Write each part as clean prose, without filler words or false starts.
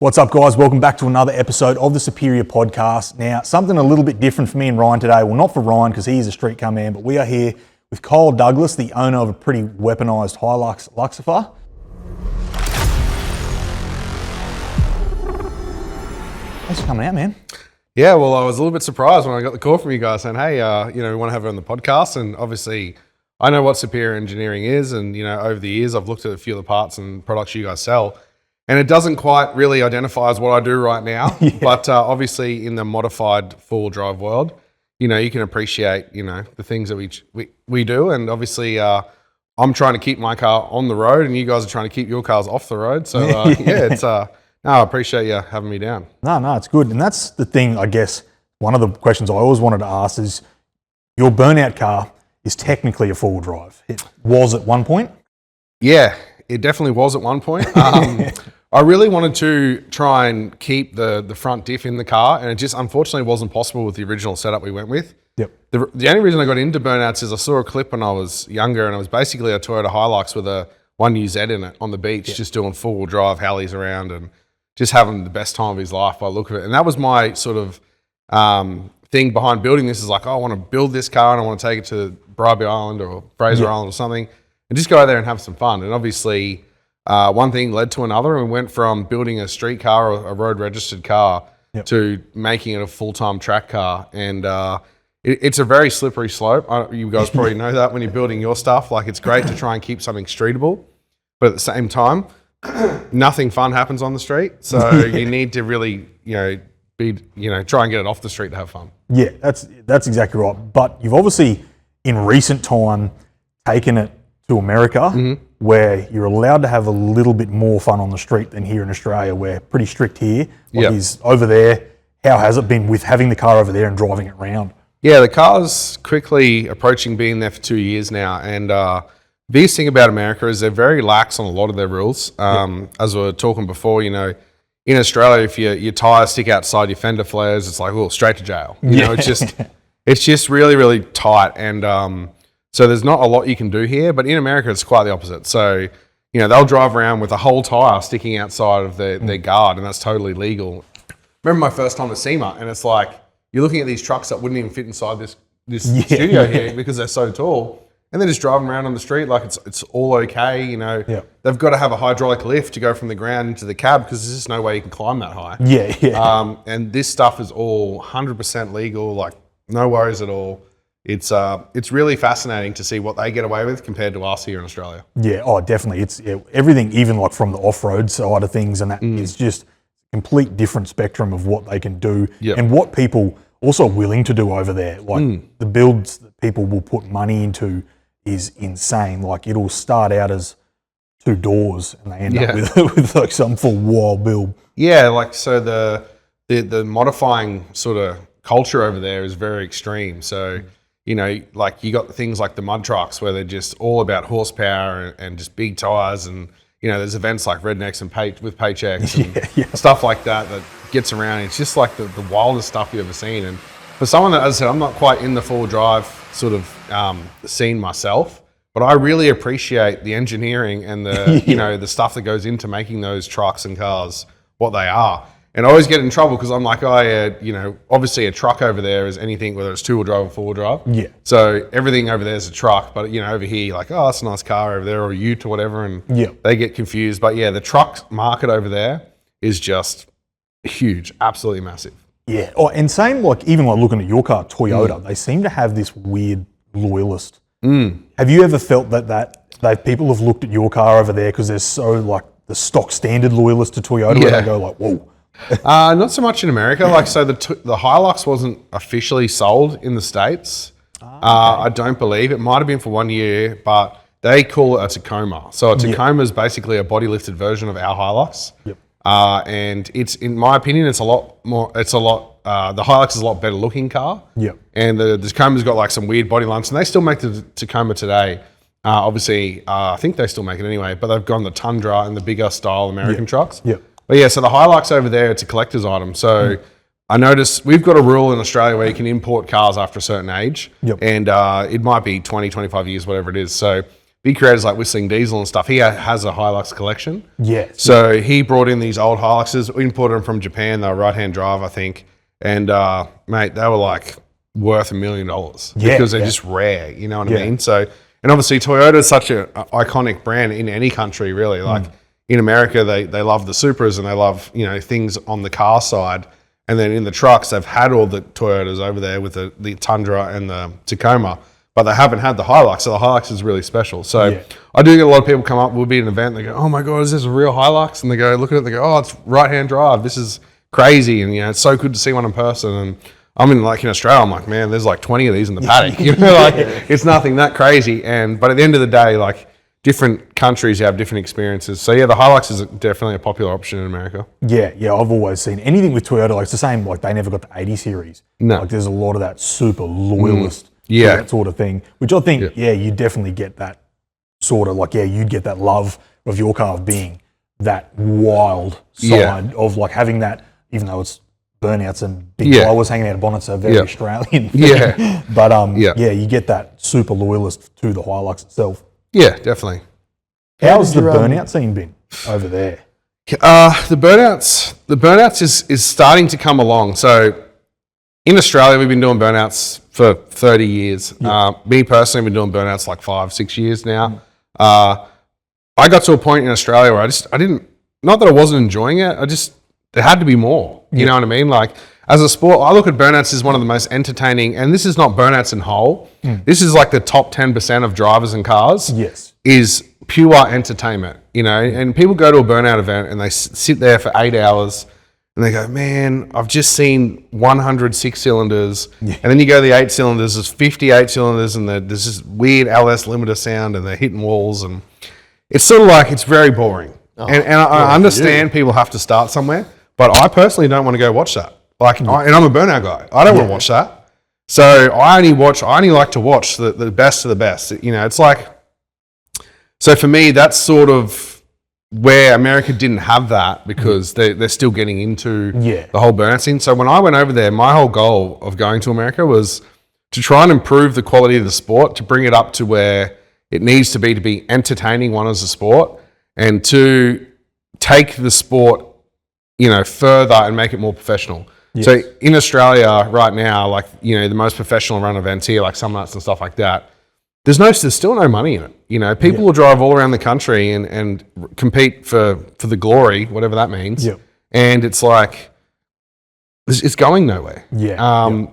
What's up, guys? Welcome back to another episode of the Superior Podcast. Now, something a little bit different for me and Ryan today. Well, not for Ryan because he is a street car man, but we are here with Kyle Douglas, the owner of a pretty weaponised Hilux Luxifer. Thanks for coming out, man. Yeah, well, I was a little bit surprised when I got the call from you guys saying, hey, we want to have her on the podcast. And obviously, I know what superior engineering is. And, over the years, I've looked at a few of the parts and products you guys sell. And it doesn't quite really identify as what I do right now. Yeah. But obviously, in the modified four-wheel drive world, you can appreciate, the things that we do. And obviously, I'm trying to keep my car on the road and you guys are trying to keep your cars off the road. So, it's... No, I appreciate you having me down. No, it's good. And that's the thing, I guess, one of the questions I always wanted to ask is, your burnout car is technically a four-wheel drive. It was at one point? Yeah, it definitely was at one point. I really wanted to try and keep the front diff in the car, and it just unfortunately wasn't possible with the original setup we went with. Yep. The only reason I got into burnouts is I saw a clip when I was younger, and it was basically a Toyota Hilux with a 1UZ in it on the beach, just doing four-wheel drive Halleys around and just having the best time of his life by the look of it. And that was my sort of thing behind building this, is like, I want to build this car and I want to take it to Bribie Island or Fraser Island or something and just go out there and have some fun. And obviously one thing led to another, and we went from building a street car or a road registered car to making it a full-time track car. And it's a very slippery slope. You guys probably know that when you're building your stuff. Like, it's great to try and keep something streetable, but at the same time, nothing fun happens on the street, so you need to really, try and get it off the street to have fun. Yeah, that's exactly right. But you've obviously, in recent time, taken it to America, where you're allowed to have a little bit more fun on the street than here in Australia. We're pretty strict here. Is over there, how has it been with having the car over there and driving it around? Yeah, the car's quickly approaching being there for 2 years now, and biggest thing about America is they're very lax on a lot of their rules. As we were talking before, in Australia, if your tyres stick outside your fender flares, it's like, straight to jail. It's just really, really tight. And so there's not a lot you can do here. But in America, it's quite the opposite. So, they'll drive around with a whole tyre sticking outside of their guard, and that's totally legal. Remember my first time at SEMA, and it's like, you're looking at these trucks that wouldn't even fit inside this studio here because they're so tall. And they're just driving around on the street like it's all okay, They've got to have a hydraulic lift to go from the ground into the cab because there's just no way you can climb that high. And this stuff is all 100% legal, like no worries at all. It's really fascinating to see what they get away with compared to us here in Australia. Yeah, definitely. It's everything, even like from the off-road side of things, and that it's just a complete different spectrum of what they can do and what people also are willing to do over there. Like the builds that people will put money into is insane. Like, it'll start out as 2 doors and they end up with like some full wild build. Yeah, like, so the modifying sort of culture over there is very extreme. So, like, you got things like the mud trucks where they're just all about horsepower and just big tires, and there's events like Rednecks and with Paychecks and stuff like that gets around. It's just like the wildest stuff you've ever seen. And for someone that, as I said, I'm not quite in the four-wheel drive sort of scene myself, but I really appreciate the engineering and the the stuff that goes into making those trucks and cars what they are. And I always get in trouble because I'm like, obviously a truck over there is anything, whether it's 2-wheel drive or 4-wheel drive. Yeah. So everything over there is a truck, but over here you're like, that's a nice car over there, or a ute or whatever, and they get confused. But the truck market over there is just huge, absolutely massive. Yeah, and same like even like looking at your car, Toyota, they seem to have this weird loyalist. Have you ever felt that people have looked at your car over there because they're so like the stock standard loyalist to Toyota, where they go like, whoa? Not so much in America. Like, so the Hilux wasn't officially sold in the States. I don't believe. It might have been for 1 year, but they call it a Tacoma. So a Tacoma is basically a body lifted version of our Hilux. Yep. And it's, in my opinion, the Hilux is a lot better looking car. Yep. And the Tacoma's got like some weird body lines, and they still make the Tacoma today. Obviously, I think they still make it anyway, but they've gone the Tundra and the bigger style American trucks. Yep. But so the Hilux over there, it's a collector's item. So I noticed we've got a rule in Australia where you can import cars after a certain age. Yep. And it might be 20, 25 years, whatever it is. So big creators like Whistling Diesel and stuff, he has a Hilux collection. Yes. So he brought in these old Hiluxes. We imported them from Japan. They were right-hand drive, I think. And, mate, they were like worth $1 million because they're just rare, you know what I mean? So, and obviously Toyota is such an iconic brand in any country, really. Like in America, they love the Supras and they love, you know, things on the car side. And then in the trucks, they've had all the Toyotas over there with the Tundra and the Tacoma, but they haven't had the Hilux. So the Hilux is really special. So I do get a lot of people come up, we'll be at an event, and they go, oh my God, is this a real Hilux? And they go, look at it, they go, oh, it's right-hand drive. This is crazy. And, you know, it's so good to see one in person. And I'm in Australia, I'm like, man, there's like 20 of these in the paddock. You know, like it's nothing that crazy. But at the end of the day, like different countries have different experiences. So yeah, the Hilux is definitely a popular option in America. Yeah, I've always seen anything with Toyota, like it's the same, like they never got the 80 series. No. Like there's a lot of that super loyalist, that sort of thing, which I think, you definitely get that sort of like, you'd get that love of your car of being that wild side of like having that, even though it's burnouts and big blowers hanging out of bonnets are very Australian thing. But you get that super loyalist to the Hilux itself. Yeah, definitely. How's the burnout scene been over there? The burnouts is starting to come along. So in Australia, we've been doing burnouts for 30 years. Me personally, I've been doing burnouts like 5-6 years now. I got to a point in Australia where I didn't, not that I wasn't enjoying it, there had to be more. You know what I mean? Like as a sport, I look at burnouts as one of the most entertaining, and this is not burnouts in whole. This is like the top 10% of drivers and cars. Yes. Is pure entertainment, you know, and people go to a burnout event and they sit there for 8 hours and they go, man, I've just seen 100 6-cylinders. And then you go to the 8 cylinders, there's 58 cylinders and there's this weird LS limiter sound and they're hitting walls. And it's sort of like, it's very boring. And I understand people have to start somewhere, but I personally don't want to go watch that. Like, and I'm a burnout guy. I don't want to watch that. So I only like to watch the best of the best. You know, it's like, so for me, that's sort of where America didn't have that because they're still getting into the whole burnout scene. So when I went over there, my whole goal of going to America was to try and improve the quality of the sport, to bring it up to where it needs to be entertaining, one, as a sport, and to take the sport, you know, further and make it more professional. Yes. So in Australia right now, like, you know, the most professional run events here, like Summer Nuts and stuff like that, there's still no money in it. You know, people will drive all around the country and compete for the glory, whatever that means. And it's like, it's going nowhere.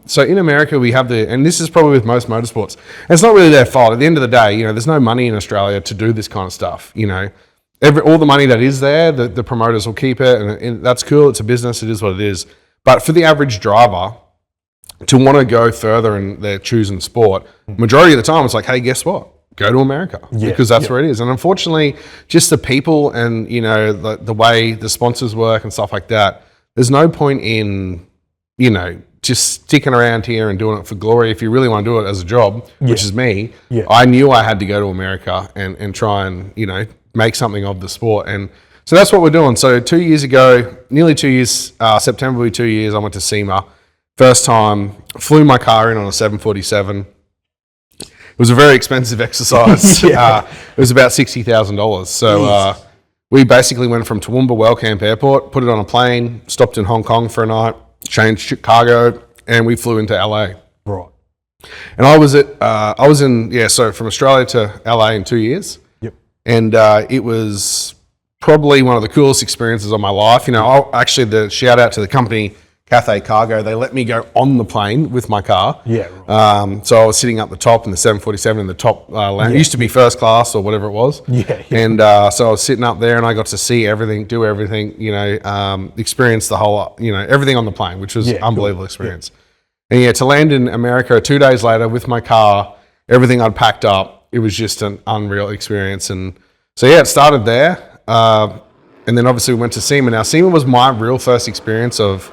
So in America, we have and this is probably with most motorsports, and it's not really their fault. At the end of the day, you know, there's no money in Australia to do this kind of stuff, you know. All the money that is there, the promoters will keep it, and that's cool. It's a business. It is what it is. But for the average driver to want to go further in their choosing sport, majority of the time it's like, hey, guess what? Go to America because that's where it is. And unfortunately, just the people and, you know, the way the sponsors work and stuff like that, there's no point in, you know, just sticking around here and doing it for glory. If you really want to do it as a job, which is me, I knew I had to go to America and try and, you know, make something of the sport. And so that's what we're doing. So 2 years ago, nearly 2 years, September will be 2 years, I went to SEMA. First time, flew my car in on a 747. It was a very expensive exercise. It was about $60,000. So we basically went from Toowoomba Wellcamp Airport, put it on a plane, stopped in Hong Kong for a night, changed cargo, and we flew into LA. Right. And I was from Australia to LA in 2 years. And it was probably one of the coolest experiences of my life. You know, actually, the shout out to the company, Cathay Cargo, they let me go on the plane with my car. So I was sitting up the top in the 747 in the top lounge. It used to be first class or whatever it was. And so I was sitting up there and I got to see everything, do everything, you know, experience the whole, you know, everything on the plane, which was an unbelievable experience. And to land in America 2 days later with my car, everything I'd packed up, it was just an unreal experience. And so, it started there. And then obviously we went to SEMA. Now, SEMA was my real first experience of,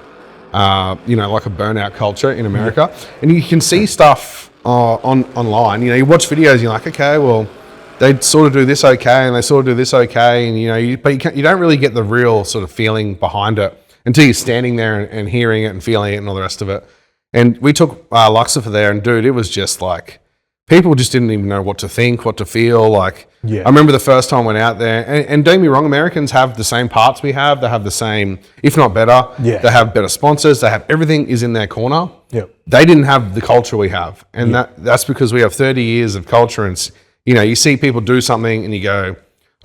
you know, like a burnout culture in America. And you can see stuff online. You know, you watch videos and you're like, okay, well, they sort of do this okay and they sort of do this okay. And, you know, you don't really get the real sort of feeling behind it until you're standing there and hearing it and feeling it and all the rest of it. And we took Luxifer there, and dude, it was just like, people just didn't even know what to think, what to feel. Like, Yeah. I remember the first time I went out there, and don't get me wrong, Americans have the same parts we have. They have the same, if not better. Yeah. They have better sponsors. They have everything is in their corner. Yep. They didn't have the culture we have, and that's because we have 30 years of culture. And you see people do something, and you go,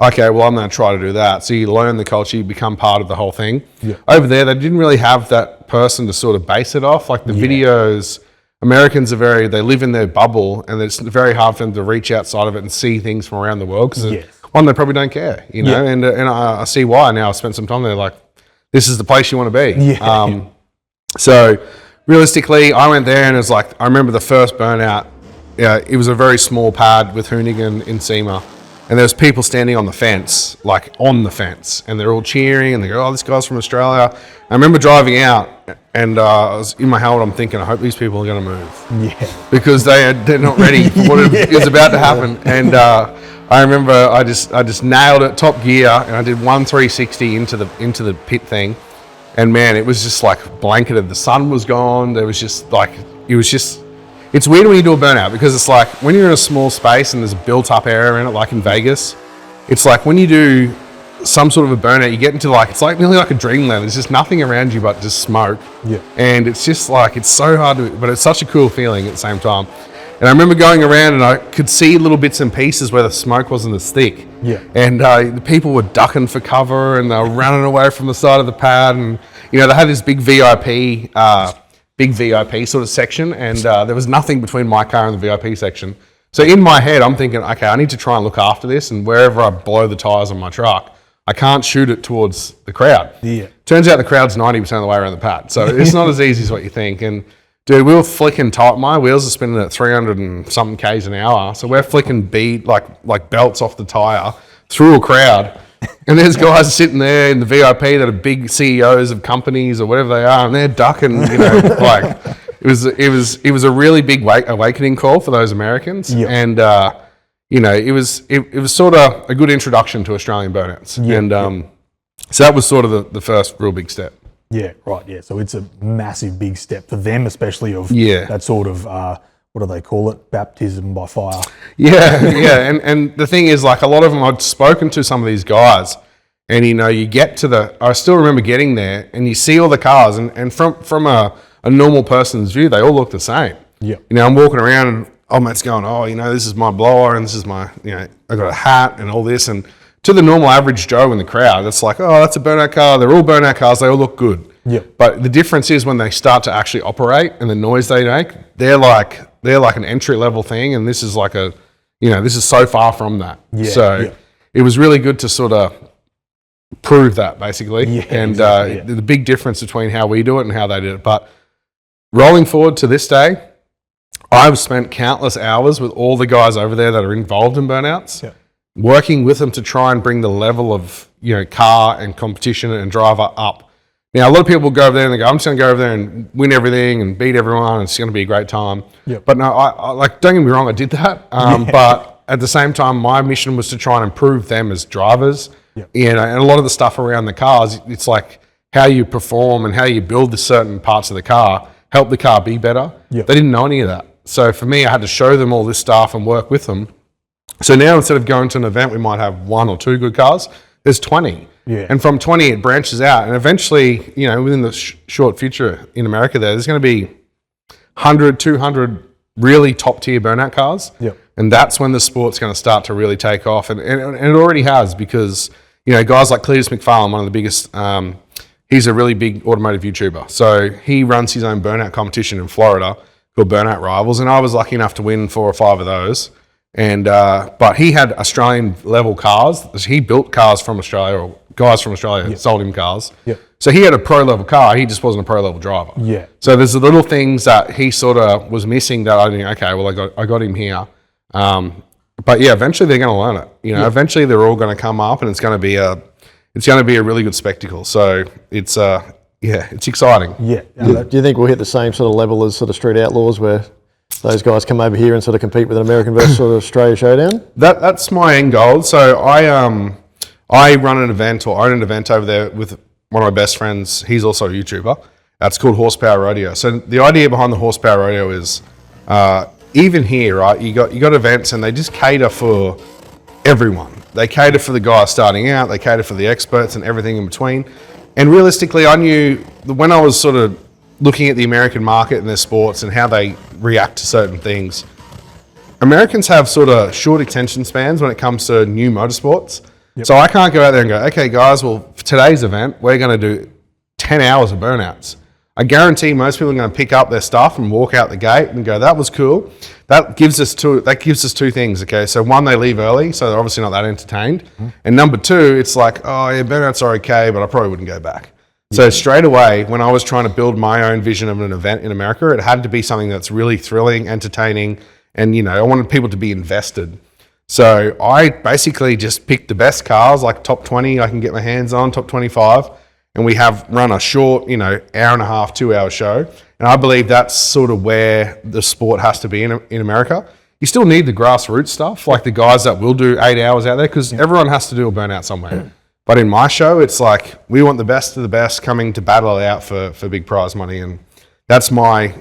okay, well, I'm going to try to do that. So you learn the culture, you become part of the whole thing. Yeah. Over there, they didn't really have that person to sort of base it off. Like the videos, Americans they live in their bubble, and it's very hard for them to reach outside of it and see things from around the world because one, they probably don't care, and I see why now. I spent some time there, like, this is the place you want to be. Yeah. So realistically, I went there and it was like, I remember the first burnout. Yeah, it was a very small pad with Hoonigan in SEMA. And there was people standing on the fence, and they're all cheering, and they go, oh, this guy's from Australia. I remember driving out, and I was in my helmet, I'm thinking, I hope these people are going to move. Yeah. Because they're not ready for what is about to happen. And I remember I just nailed it, top gear, and I did 360 into the pit thing. And man, it was just like blanketed. The sun was gone. There was just like, it's weird when you do a burnout because it's like when you're in a small space and there's a built-up area in it, like in Vegas, it's like when you do some sort of a burnout, you get into it's like nearly like a dreamland. There's just nothing around you but just smoke. Yeah. And it's just like, it's so hard to, but it's such a cool feeling at the same time. And I remember going around and I could see little bits and pieces where the smoke wasn't as thick. Yeah. And the people were ducking for cover and they were running away from the side of the pad. And, they had this big VIP sort of section, and there was nothing between my car and the VIP section. So in my head, I'm thinking, okay, I need to try and look after this, and wherever I blow the tires on my truck, I can't shoot it towards the crowd. Yeah. Turns out the crowd's 90% of the way around the pad, so it's not as easy as what you think. And dude, we were flicking tight. My wheels are spinning at 300 and something k's an hour, so we're flicking like belts off the tire through a crowd. And there's guys sitting there in the VIP that are big CEOs of companies or whatever they are, and they're ducking. Like it was a really big awakening call for those Americans, and it was sort of a good introduction to Australian burnouts, so that was sort of the first real big step. Yeah, right. Yeah, so it's a massive big step for them, especially of that sort of. What do they call it? Baptism by fire. Yeah. And the thing is, like, a lot of them, I'd spoken to some of these guys, and, you get to I still remember getting there, and you see all the cars, and from a normal person's view, they all look the same. Yeah. I'm walking around, and old mate's going, oh, this is my blower, and this is my, I got a hat and all this, and to the normal average Joe in the crowd, it's like, oh, that's a burnout car. They're all burnout cars. They all look good. Yeah. But the difference is when they start to actually operate and the noise they make, they're like an entry level thing, and this is like this is so far from that. Yeah, so it was really good to sort of prove that basically. Yeah, and exactly, the big difference between how we do it and how they did it. But rolling forward to this day, I've spent countless hours with all the guys over there that are involved in burnouts, working with them to try and bring the level of car and competition and driver up. Now, a lot of people go over there and they go, I'm just going to go over there and win everything and beat everyone, and it's going to be a great time. Yep. But no, I don't get me wrong, I did that. But at the same time, my mission was to try and improve them as drivers. Yep. And a lot of the stuff around the cars, it's like how you perform and how you build the certain parts of the car, help the car be better. Yep. They didn't know any of that. So for me, I had to show them all this stuff and work with them. So now instead of going to an event, we might have 1 or 2 good cars, there's 20. Yeah. And from 20, it branches out. And eventually, within the short future in America there's going to be 100, 200 really top-tier burnout cars. Yep. And that's when the sport's going to start to really take off. And it already has because, guys like Cleetus McFarland, one of the biggest, he's a really big automotive YouTuber. So he runs his own burnout competition in Florida called Burnout Rivals. And I was lucky enough to win 4 or 5 of those. And but he had Australian level cars. He built cars from Australia, or guys from Australia sold him cars. Yep. So he had a pro level car. He just wasn't a pro level driver. Yeah. So there's the little things that he sort of was missing that I think, okay, well I got him here. But yeah, eventually they're going to learn it. Eventually they're all going to come up, and it's going to be a really good spectacle. So it's it's exciting. Yeah. Do you think we'll hit the same sort of level as sort of Street Outlaws where those guys come over here and sort of compete with an American versus sort of Australia showdown? That's my end goal. So I run an event, or own an event over there with one of my best friends. He's also a YouTuber. It's called Horsepower Rodeo. So the idea behind the Horsepower Rodeo is even here, right? You got events, and they just cater for everyone. They cater for the guys starting out, they cater for the experts and everything in between. And realistically, I knew when I was sort of looking at the American market and their sports and how they react to certain things, Americans have sort of short attention spans when it comes to new motorsports. Yep. So I can't go out there and go, okay, guys, well, for today's event, we're going to do 10 hours of burnouts. I guarantee most people are going to pick up their stuff and walk out the gate and go, that was cool. That gives us two things, okay? So one, they leave early, so they're obviously not that entertained. Mm-hmm. And number two, it's like, oh, yeah, burnouts are okay, but I probably wouldn't go back. So straight away, when I was trying to build my own vision of an event in America, it had to be something that's really thrilling, entertaining, and, you know, I wanted people to be invested. So I basically just picked the best cars, like top 20 I can get my hands on, top 25, and we have run a short, you know, hour and a half, 2 hour show. And I believe that's sort of where the sport has to be in America. You still need the grassroots stuff, like the guys that will do 8 hours out there, because everyone has to do a burnout somewhere. But in my show, it's like we want the best of the best coming to battle it out for big prize money, and that's my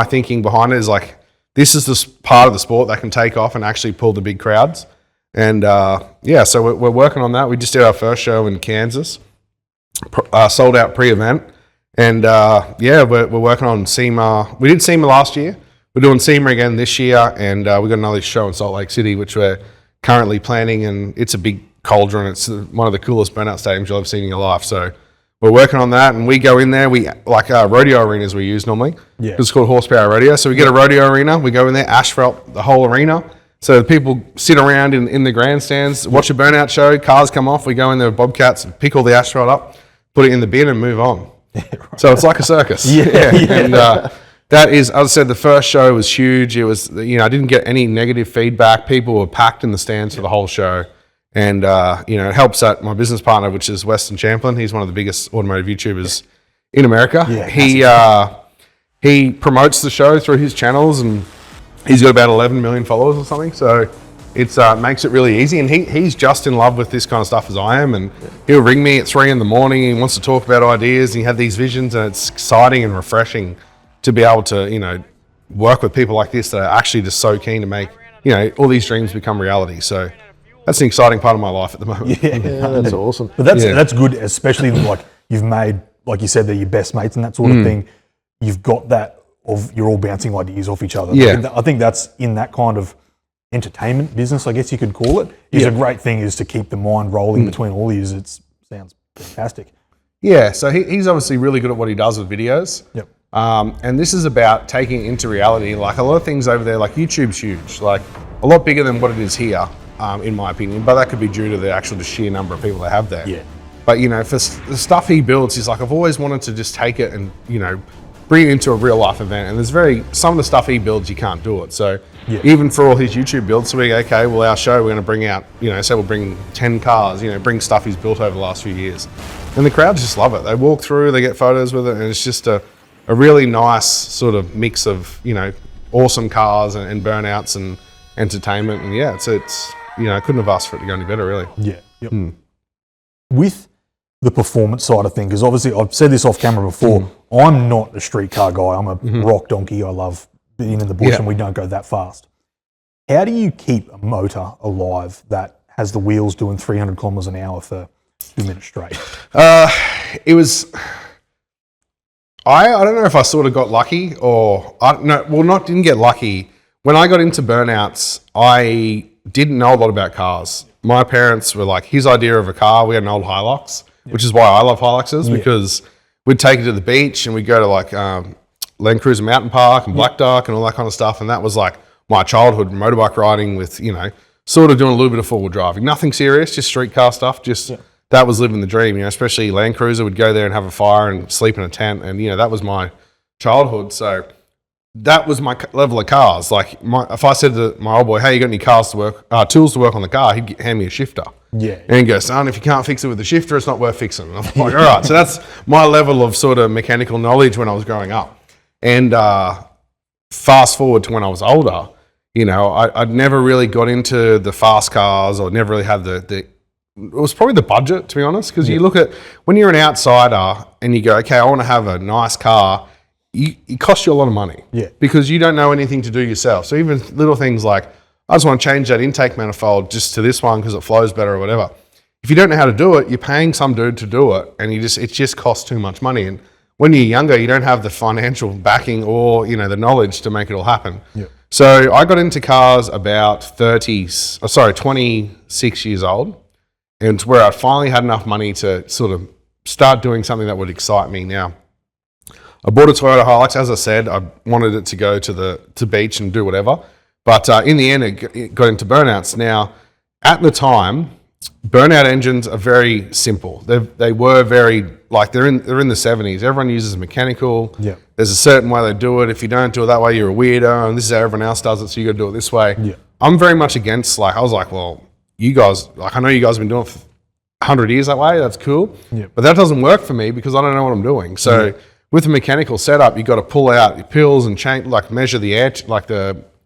thinking behind it. Is like this is the part of the sport that can take off and actually pull the big crowds, and so we're working on that. We just did our first show in Kansas, sold out pre-event, and we're working on SEMA. We did SEMA last year. We're doing SEMA again this year, and we got another show in Salt Lake City, which we're currently planning, and it's a big cauldron. It's one of the coolest burnout stadiums you'll ever seen in your life. So we're working on that, and we go in there. We like rodeo arenas we use normally. Yeah, it's called horsepower rodeo. So we get a rodeo arena. We go in there, asphalt the whole arena. So the people sit around in the grandstands, watch a burnout show. Cars come off. We go in there with bobcats and pick all the asphalt up, put it in the bin, and move on. Right. So it's like a circus. And that is, as I said, the first show was huge. It was, you know, I didn't get any negative feedback. People were packed in the stands for the whole show. And, it helps that my business partner, which is Westen Champlin, he's one of the biggest automotive YouTubers in America. Yeah, he promotes the show through his channels, and he's got about 11 million followers or something. So it makes it really easy. And he's just in love with this kind of stuff as I am. And he'll ring me at 3 a.m. He wants to talk about ideas, and he had these visions, and it's exciting and refreshing to be able to, you know, work with people like this that are actually just so keen to make, you know, all these dreams become reality. So that's an exciting part of my life at the moment. Yeah, that's awesome. But that's good, especially like you've made, like you said, they're your best mates and that sort of thing. You've got that of you're all bouncing ideas off each other. Yeah. I think that's in that kind of entertainment business, I guess you could call it, is a great thing is to keep the mind rolling between all these. It sounds fantastic. Yeah, so he's obviously really good at what he does with videos. Yep. And this is about taking it into reality. Like a lot of things over there, like YouTube's huge, like a lot bigger than what it is here. In my opinion, but that could be due to the sheer number of people they have there. Yeah. But, you know, for the stuff he builds, he's like, I've always wanted to just take it and, you know, bring it into a real life event. And some of the stuff he builds, you can't do it. So even for all his YouTube builds, so we go, okay, well, our show, we're going to bring out, you know, say we'll bring 10 cars, you know, bring stuff he's built over the last few years. And the crowds just love it. They walk through, they get photos with it, and it's just a really nice sort of mix of, you know, awesome cars and burnouts and entertainment. And yeah, it's you know, I couldn't have asked for it to go any better, really. Yeah. Yep. With the performance side of things, because obviously I've said this off camera before, I'm not a street car guy. I'm a rock donkey. I love being in the bush and we don't go that fast. How do you keep a motor alive that has the wheels doing 300 kilometers an hour for 2 minutes straight? It was... I don't know if I sort of got lucky or... didn't get lucky. When I got into burnouts, I didn't know a lot about cars. My parents were like, his idea of a car, we had an old Hilux, which is why I love Hiluxes, because we'd take it to the beach and we'd go to like Land Cruiser Mountain Park and Black Duck and all that kind of stuff. And that was like my childhood motorbike riding with, you know, sort of doing a little bit of four-wheel driving. Nothing serious, just street car stuff. That was living the dream, you know, especially Land Cruiser. Would go there and have a fire and sleep in a tent. And, you know, that was my childhood. So that was my level of cars. Like, if I said to my old boy, "Hey, you got any tools to work on the car?" He'd hand me a shifter. Yeah. And he'd go, "Son, if you can't fix it with a shifter, it's not worth fixing." And I'm like, all right. So that's my level of sort of mechanical knowledge when I was growing up. And fast forward to when I was older, you know, I'd never really got into the fast cars, or never really had it was probably the budget, to be honest, because you look at, when you're an outsider and you go, okay, I want to have a nice car, it costs you a lot of money, because you don't know anything to do yourself. So even little things like, I just want to change that intake manifold just to this one because it flows better or whatever. If you don't know how to do it, you're paying some dude to do it, and it just costs too much money. And when you're younger, you don't have the financial backing or the knowledge to make it all happen. Yep. So I got into cars about 26 years old, and it's where I finally had enough money to sort of start doing something that would excite me. Now, I bought a Toyota Hilux. As I said, I wanted it to go to beach and do whatever. But in the end, it got into burnouts. Now, at the time, burnout engines are very simple. They were very, like, they're in the 70s. Everyone uses mechanical. Yeah. There's a certain way they do it. If you don't do it that way, you're a weirdo, and this is how everyone else does it, so you got to do it this way. Yeah. I'm very much against, like, I was like, well, you guys, like, I know you guys have been doing it for 100 years that way. That's cool. Yeah. But that doesn't work for me because I don't know what I'm doing. So with a mechanical setup, you got to pull out your pills and change, like, measure the air, like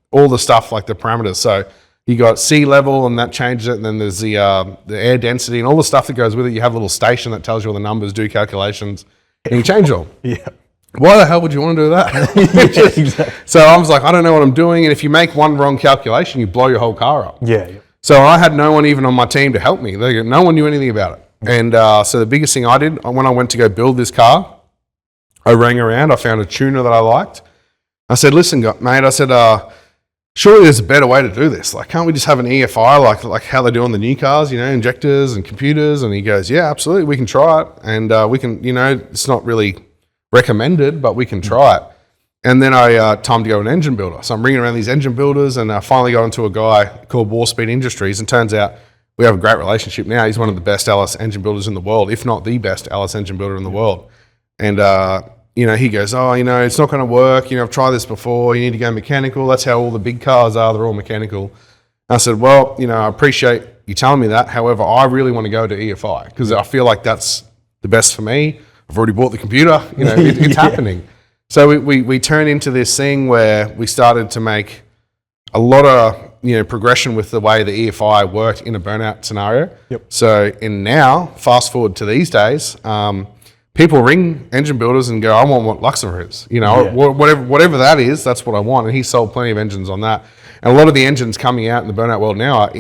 all the stuff, like the parameters. So you got sea level, and that changes it. And then there's the air density and all the stuff that goes with it. You have a little station that tells you all the numbers, do calculations, and you change it all. Yeah. Why the hell would you want to do that? Exactly. So I was like, I don't know what I'm doing. And if you make one wrong calculation, you blow your whole car up. Yeah. So I had no one even on my team to help me. No one knew anything about it. And so the biggest thing I did, when I went to go build this car, I rang around. I found a tuner that I liked. I said, listen, mate, I said, surely there's a better way to do this. Like, can't we just have an EFI like how they do on the new cars, injectors and computers? And he goes, yeah, absolutely. We can try it. And we can, it's not really recommended, but we can try it. And then time to go to an engine builder. So I'm ringing around these engine builders, and I finally got into a guy called Warspeed Industries, and turns out we have a great relationship now. He's one of the best LS engine builders in the world, if not the best LS engine builder in the world. And, he goes, oh, it's not going to work. I've tried this before. You need to go mechanical. That's how all the big cars are. They're all mechanical. I said, well, I appreciate you telling me that. However, I really want to go to EFI because I feel like that's the best for me. I've already bought the computer. It's happening. So we turned into this thing where we started to make a lot of progression with the way the EFI worked in a burnout scenario. Yep. So now, fast forward to these days, people ring engine builders and go, I want what Luxifer is. Whatever that is, that's what I want. And he sold plenty of engines on that. And a lot of the engines coming out in the burnout world now are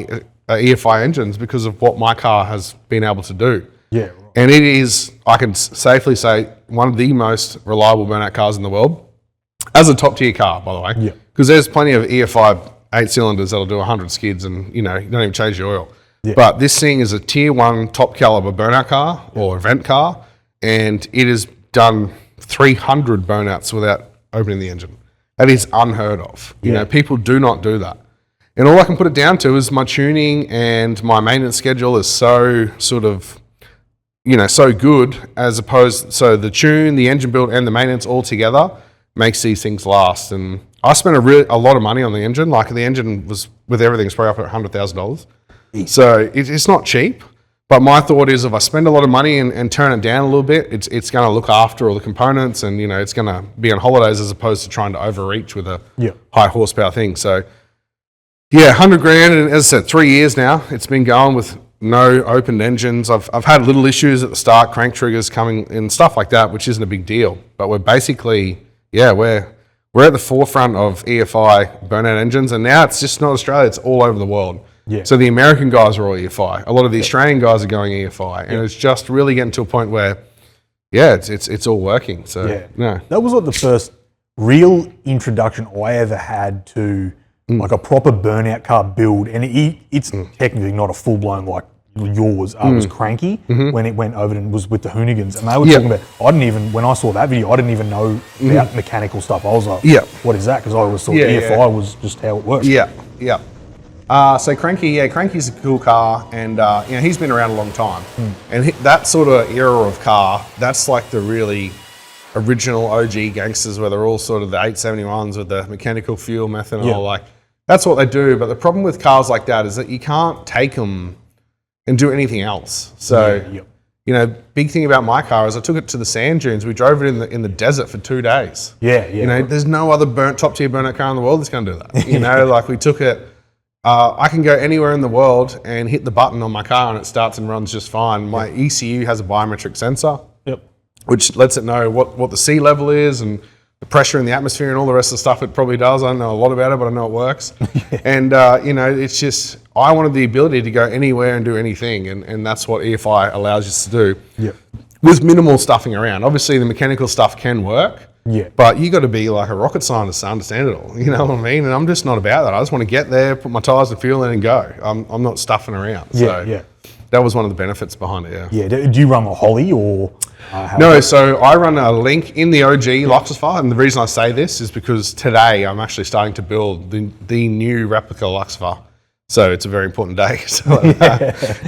EFI engines because of what my car has been able to do. Yeah. And it is, I can safely say, one of the most reliable burnout cars in the world. As a top tier car, by the way. Yeah. Because there's plenty of EFI 8 cylinders that'll do 100 skids and, you don't even change the oil. Yeah. But this thing is a tier 1 top caliber burnout car or event car. And it has done 300 burnouts without opening the engine. That is unheard of. People do not do that. And all I can put it down to is my tuning and my maintenance schedule is so sort of, so good as opposed, so the tune, the engine build and the maintenance all together makes these things last. And I spent a lot of money on the engine. Like the engine was, with everything, it's probably up at $100,000. So it's not cheap. But my thought is if I spend a lot of money and turn it down a little bit, it's going to look after all the components and, it's going to be on holidays as opposed to trying to overreach with a high horsepower thing. So, yeah, $100,000. And as I said, 3 years now, it's been going with no opened engines. I've had little issues at the start, crank triggers coming and stuff like that, which isn't a big deal. But we're basically, we're at the forefront of EFI burnout engines. And now it's just not Australia, it's all over the world. Yeah. So the American guys are all EFI. A lot of the Australian guys are going EFI. And it's just really getting to a point where, it's all working. So, no. That was like the first real introduction I ever had to like a proper burnout car build. And it's technically not a full-blown like yours. It was cranky when it went over and was with the Hoonigans. And they were talking about, when I saw that video, I didn't even know about mechanical stuff. I was like, what is that? Because I always thought EFI was just how it works. Yeah. So Cranky's a cool car, and he's been around a long time. And that sort of era of car, that's like the really original OG gangsters, where they're all sort of the 871s with the mechanical fuel methanol. Like that's what they do. But the problem with cars like that is that you can't take them and do anything else. So big thing about my car is I took it to the sand dunes. We drove it in the desert for 2 days. There's no other top tier burnout car in the world that's going to do that. Like we took it. I can go anywhere in the world and hit the button on my car and it starts and runs just fine. My ECU has a biometric sensor, which lets it know what the sea level is and the pressure in the atmosphere and all the rest of the stuff it probably does. I don't know a lot about it, but I know it works. And, you know, it's just, I wanted the ability to go anywhere and do anything. And that's what EFI allows us to do. Yep. With minimal stuffing around. Obviously, the mechanical stuff can work. Yeah. But you got to be like a rocket scientist to understand it all. You know what I mean? And I'm just not about that. I just want to get there, put my tires and fuel in and go. I'm not stuffing around. Yeah, So that was one of the benefits behind it, yeah. Yeah. Do you run the Holly or? No, so I run a link in the OG Luxifer, and the reason I say this is because today I'm actually starting to build the new replica Luxifer. So it's a very important day, so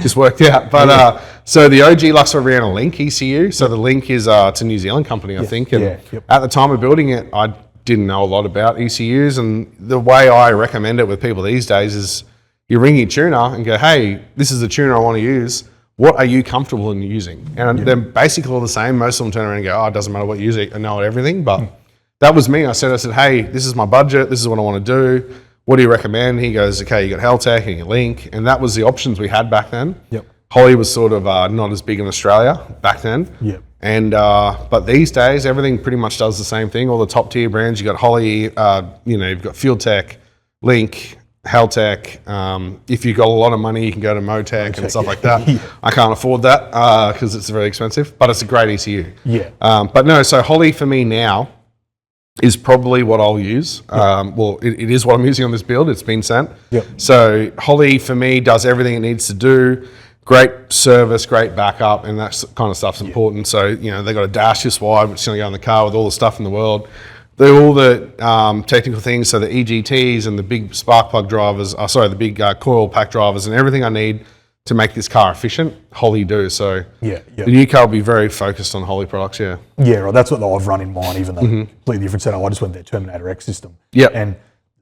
just worked out. But so the OG Luxifer ran a link ECU, so the link is it's a New Zealand company, I think. And at the time of building it, I didn't know a lot about ECUs, and the way I recommend it with people these days is you ring your tuner and go, hey, this is the tuner I want to use. What are you comfortable in using? And they're basically all the same. Most of them turn around and go, oh, it doesn't matter what you use, I know everything. But that was me. I said, hey, this is my budget. This is what I want to do. What do you recommend? He goes, okay, you got Heltec and your Link. And that was the options we had back then. Yep. Holly was sort of not as big in Australia back then. Yep. And but these days, everything pretty much does the same thing. All the top tier brands, you got Holly, you know, you've got FieldTech, Link, Heltec. If you've got a lot of money, you can go to Motec and stuff like that. I can't afford that because it's very expensive, but it's a great ECU. Yeah. But no, so Holly for me now is probably what I'll use. Well, it is what I'm using on this build. It's been sent. Yep. So Holly for me does everything it needs to do. Great service, great backup, and that kind of stuff's important. So, you know, they got a dash this wide, which is going to go in the car with all the stuff in the world. They're all the technical things, so the EGTs and the big spark plug drivers, the big coil pack drivers and everything I need to make this car efficient, Holly do. So the new car will be very focused on Holly products, Yeah, right. That's what I've run in mine, even though completely different setup. I just went their Terminator X system. Yeah. And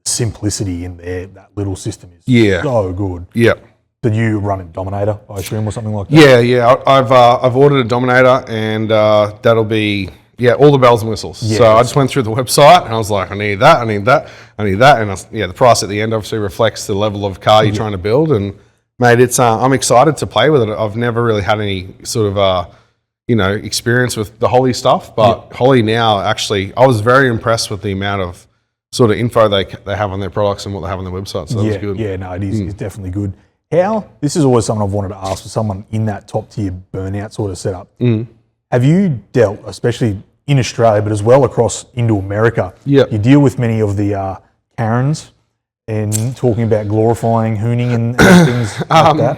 simplicity in there, that little system is so good. Yeah. Did you run in Dominator, I assume, or something like that? Yeah. I've ordered a Dominator, and that'll be all the bells and whistles. Yeah, so I just went through the website and I was like, I need that, and the price at the end obviously reflects the level of car you're trying to build. And mate, it's I'm excited to play with it. I've never really had any sort of experience with the Holly stuff, but Holly now actually, I was very impressed with the amount of sort of info they have on their products and what they have on their website. So that was good. Yeah, no, it is. It's definitely good. This is always something I've wanted to ask for someone in that top tier burnout sort of setup. Have you dealt, especially in Australia, but as well across into America, you deal with many of the Karens and talking about glorifying hooning and things like that?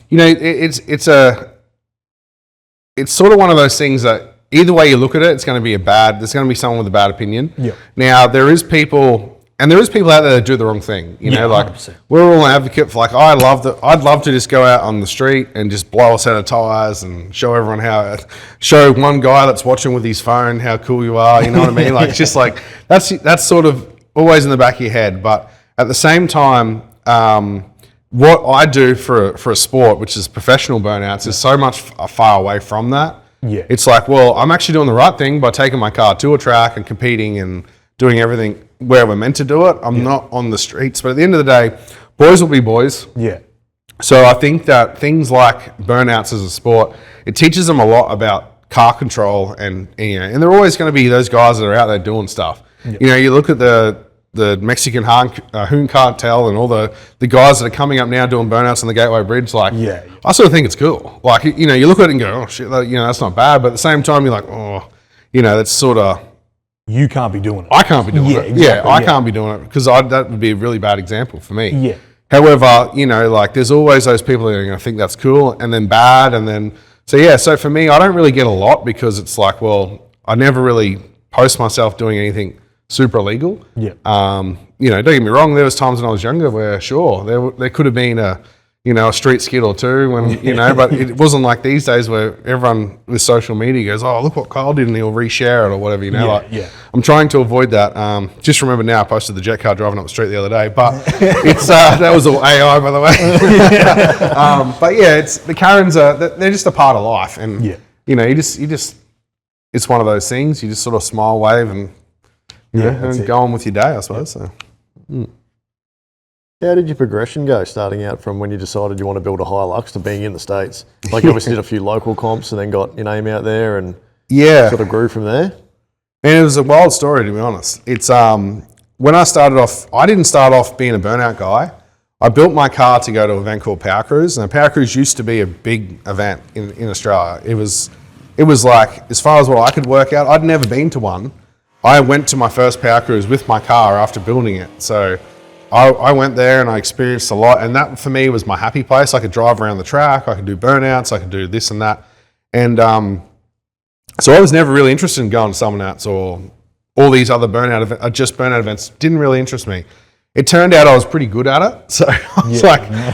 You know, it's sort of one of those things that either way you look at it, there's going to be someone with a bad opinion. Now, there is people out there that do the wrong thing. You know, like 100%. We're all an advocate for, like, I'd love to just go out on the street and just blow a set of tires and show everyone show one guy that's watching with his phone how cool you are. You know what I mean? Like, just like that's sort of always in the back of your head. But at the same time, what I do for a sport, which is professional burnouts, is so much far away from that. Yeah. It's like, well, I'm actually doing the right thing by taking my car to a track and competing and doing everything where we're meant to do it. I'm not on the streets, but at the end of the day, boys will be boys. Yeah. So I think that things like burnouts as a sport, it teaches them a lot about car control, and there are always going to be those guys that are out there doing stuff. Yeah. You know, you look at the Mexican hoon cartel and all the guys that are coming up now doing burnouts on the Gateway Bridge. Like, I sort of think it's cool. Like, you know, you look at it and go, oh shit, that's not bad. But at the same time, you're like, oh, that's sort of. You can't be doing it. I can't be doing it. Exactly, I can't be doing it because that would be a really bad example for me. Yeah. However, like, there's always those people that are going to think that's cool and then bad, and then so for me, I don't really get a lot because it's like, well, I never really post myself doing anything super illegal. Yeah. Don't get me wrong. There was times when I was younger where there could have been a street skid or two when, but it wasn't like these days where everyone with social media goes, oh, look what Kyle did, and he'll reshare it or whatever, I'm trying to avoid that. Just remember now, I posted the jet car driving up the street the other day, but it's, that was all AI, by the way. But yeah, it's the Karens they're just a part of life. And, you just, it's one of those things, you just sort of smile, wave and, and go on with your day, I suppose. So. How did your progression go, starting out from when you decided you want to build a Hilux to being in the States? Like, you obviously did a few local comps and then got your name out there and sort of grew from there? And it was a wild story, to be honest. It's when I started off, I didn't start off being a burnout guy. I built my car to go to an event called Power Cruise, and Power Cruise used to be a big event in Australia. It was like, as far as what I could work out, I'd never been to one. I went to my first Power Cruise with my car after building it. So I went there and I experienced a lot, and that for me was my happy place. I could drive around the track, I could do burnouts, I could do this and that. And so I was never really interested in going to Summernats or all these other burnout events. Didn't really interest me. It turned out I was pretty good at it. So I was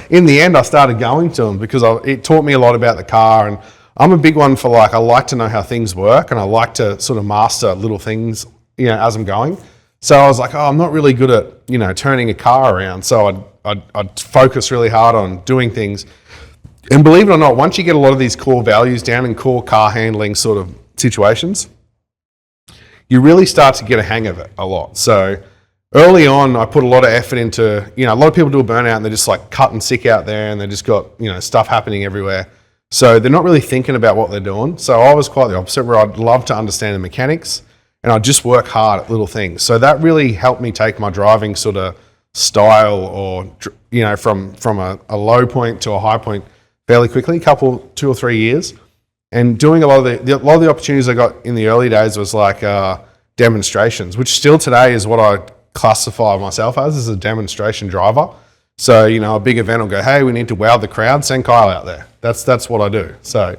in the end, I started going to them because it taught me a lot about the car. And I'm a big one for I like to know how things work, and I like to sort of master little things, as I'm going. So I was like, I'm not really good at, turning a car around. So I'd focus really hard on doing things. And believe it or not, once you get a lot of these core values down in core car handling sort of situations, you really start to get a hang of it a lot. So early on, I put a lot of effort into, a lot of people do a burnout and they're just cut and sick out there, and they just got, stuff happening everywhere. So they're not really thinking about what they're doing. So I was quite the opposite, where I'd love to understand the mechanics and I'd just work hard at little things. So that really helped me take my driving sort of style, or, from a low point to a high point fairly quickly, 2 or 3 years. And doing a lot of the opportunities I got in the early days was demonstrations, which still today is what I classify myself as a demonstration driver. So, a big event will go, hey, we need to wow the crowd, send Kyle out there. That's what I do. So,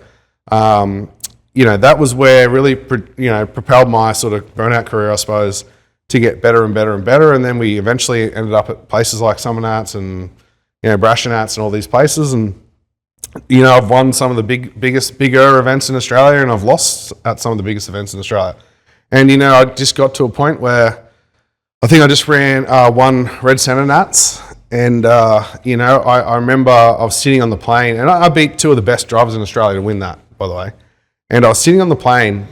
that was where really, propelled my sort of burnout career, I suppose, to get better and better and better. And then we eventually ended up at places like Summernats and, Brashnats and all these places. And, I've won some of the bigger events in Australia, and I've lost at some of the biggest events in Australia. And, I just got to a point where I think I just won Red Centre Nats. And, I remember I was sitting on the plane, and I beat 2 of the best drivers in Australia to win that, by the way. And I was sitting on the plane,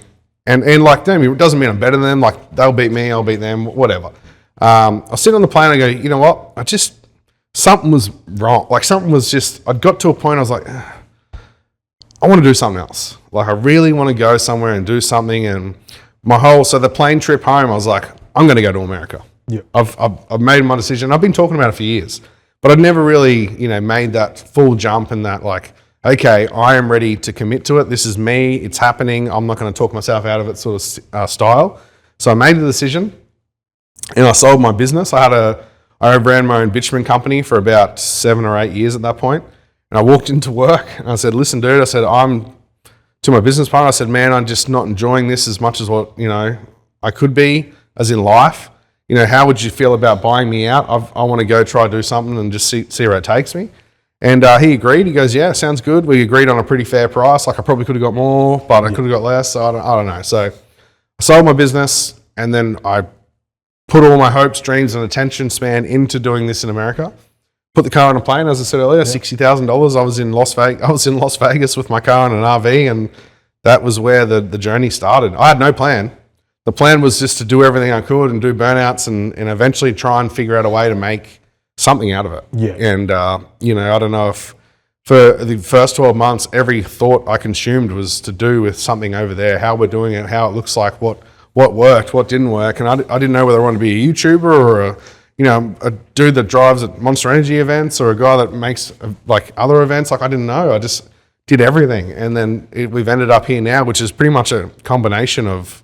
and like them, it doesn't mean I'm better than them. They'll beat me, I'll beat them, whatever. I was sitting on the plane, and I go, you know what? Something was wrong. Something was I'd got to a point, I was like, I want to do something else. I really want to go somewhere and do something. And so the plane trip home, I was like, I'm going to go to America. Yeah. I've made my decision. I've been talking about it for years, but I'd never really, made that full jump and that okay, I am ready to commit to it. This is me. It's happening. I'm not going to talk myself out of it sort of style. So I made the decision, and I sold my business. I ran my own bitumen company for about 7 or 8 years at that point. And I walked into work and I said, listen, dude, I said, to my business partner, I said, man, I'm just not enjoying this as much as what, I could be, as in life. How would you feel about buying me out? I want to go try to do something and just see where it takes me. And he agreed. He goes, yeah, sounds good. We agreed on a pretty fair price. I probably could have got more, but I could have got less. So I don't know. So I sold my business, and then I put all my hopes, dreams, and attention span into doing this in America. Put the car on a plane, as I said earlier, $60,000. I was in Las Vegas with my car in an RV, and that was where the journey started. I had no plan. The plan was just to do everything I could and do burnouts and eventually try and figure out a way to make something out of it. Yeah. And, I don't know if for the first 12 months, every thought I consumed was to do with something over there, how we're doing it, how it looks like, what worked, what didn't work. And I didn't know whether I wanted to be a YouTuber or a dude that drives at Monster Energy events, or a guy that makes other events. I didn't know. I just did everything. And then we've ended up here now, which is pretty much a combination of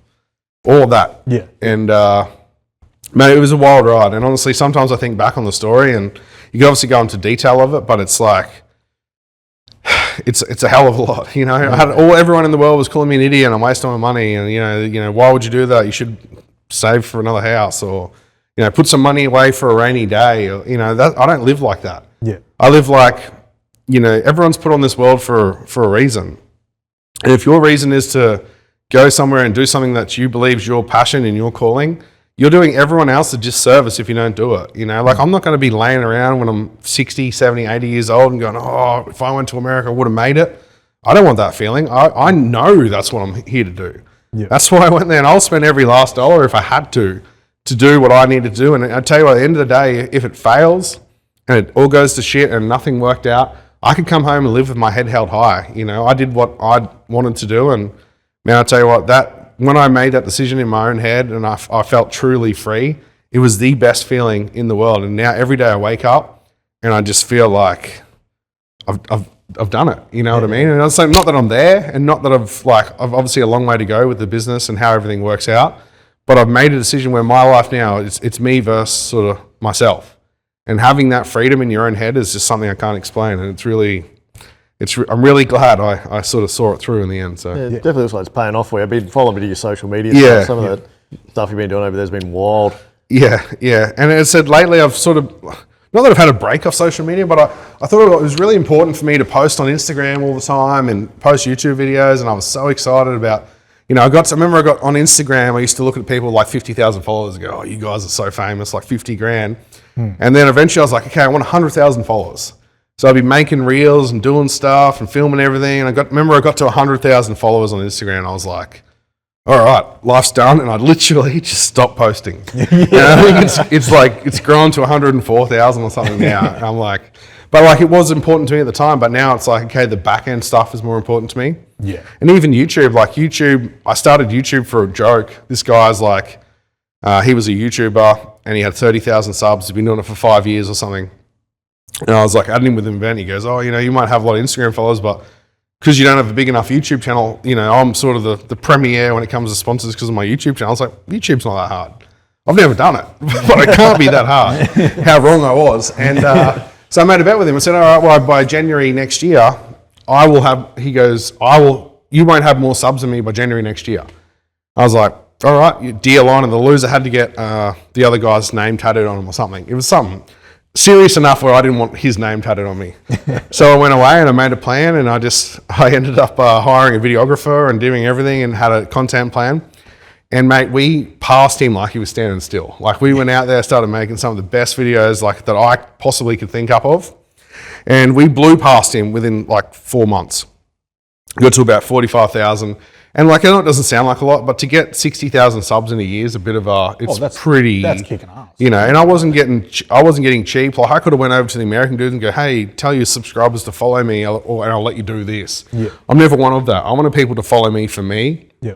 all of that. Yeah. And, man, it was a wild ride. And honestly, sometimes I think back on the story, and you can obviously go into detail of it, but it's it's a hell of a lot. Everyone in the world was calling me an idiot and I'm wasting my money. And, why would you do that? You should save for another house, or, put some money away for a rainy day. Or, that I don't live like that. Yeah. I live everyone's put on this world for a reason. And if your reason is to go somewhere and do something that you believe is your passion and your calling, you're doing everyone else a disservice if you don't do it. I'm not going to be laying around when I'm 60, 70, 80 years old and going, oh, if I went to America, I would have made it. I don't want that feeling. I know that's what I'm here to do. Yeah. That's why I went there, and I'll spend every last dollar if I had to do what I need to do. And I tell you what, at the end of the day, if it fails and it all goes to shit and nothing worked out, I could come home and live with my head held high. I did what I wanted to do, and man, I tell you what, that when I made that decision in my own head and I felt truly free, it was the best feeling in the world. And now every day I wake up and I just feel like I've done it. You know what I mean? And so not that I'm there, and not that I've obviously a long way to go with the business and how everything works out, but I've made a decision where my life now, it's me versus sort of myself. And having that freedom in your own head is just something I can't explain. And it's really, I'm really glad I sort of saw it through in the end. So it definitely looks like it's paying off for you. I've been following a bit of your social media stuff. Some of the stuff you've been doing over there has been wild. Yeah. And as I said, lately I've sort of, not that I've had a break off social media, but I thought it was really important for me to post on Instagram all the time and post YouTube videos. And I was so excited about, I remember I got on Instagram, I used to look at people with like 50,000 followers and go, oh, you guys are so famous, like 50 grand. And then eventually I was like, okay, I want 100,000 followers. So I'd be making reels and doing stuff and filming everything. And remember I got to 100,000 followers on Instagram and I was like, all right, life's done. And I literally just stopped posting. And I think it's grown to 104,000 or something now. And I'm like, but like it was important to me at the time, but now it's like, okay, the back end stuff is more important to me. Yeah. And even YouTube, I started YouTube for a joke. This guy's like, he was a YouTuber and he had 30,000 subs. He'd been doing it for 5 years or something. And I was like, adding him with an event. He goes, oh, you might have a lot of Instagram followers, but because you don't have a big enough YouTube channel, I'm sort of the premier when it comes to sponsors because of my YouTube channel. I was like, YouTube's not that hard. I've never done it, but it can't be that hard. How wrong I was. And so I made a bet with him. I said, all right, well, by January next year, you won't have more subs than me by January next year. I was like, all right, deal on. And the loser had to get the other guy's name tattooed on him or something. It was something serious enough where I didn't want his name tattooed on me. So I went away and I made a plan, and I ended up hiring a videographer and doing everything and had a content plan. And mate, we passed him like he was standing still. Like we went out there, started making some of the best videos like that I possibly could think up of. And we blew past him within like 4 months. Got to about 45,000. And like, I know it doesn't sound like a lot, but to get 60,000 subs in a year is a bit of that's kicking ass. And I wasn't getting cheap. Like I could have went over to the American dudes and go, hey, tell your subscribers to follow me and I'll let you do this. Yeah. I'm never one of that. I wanted people to follow me for me. Yeah.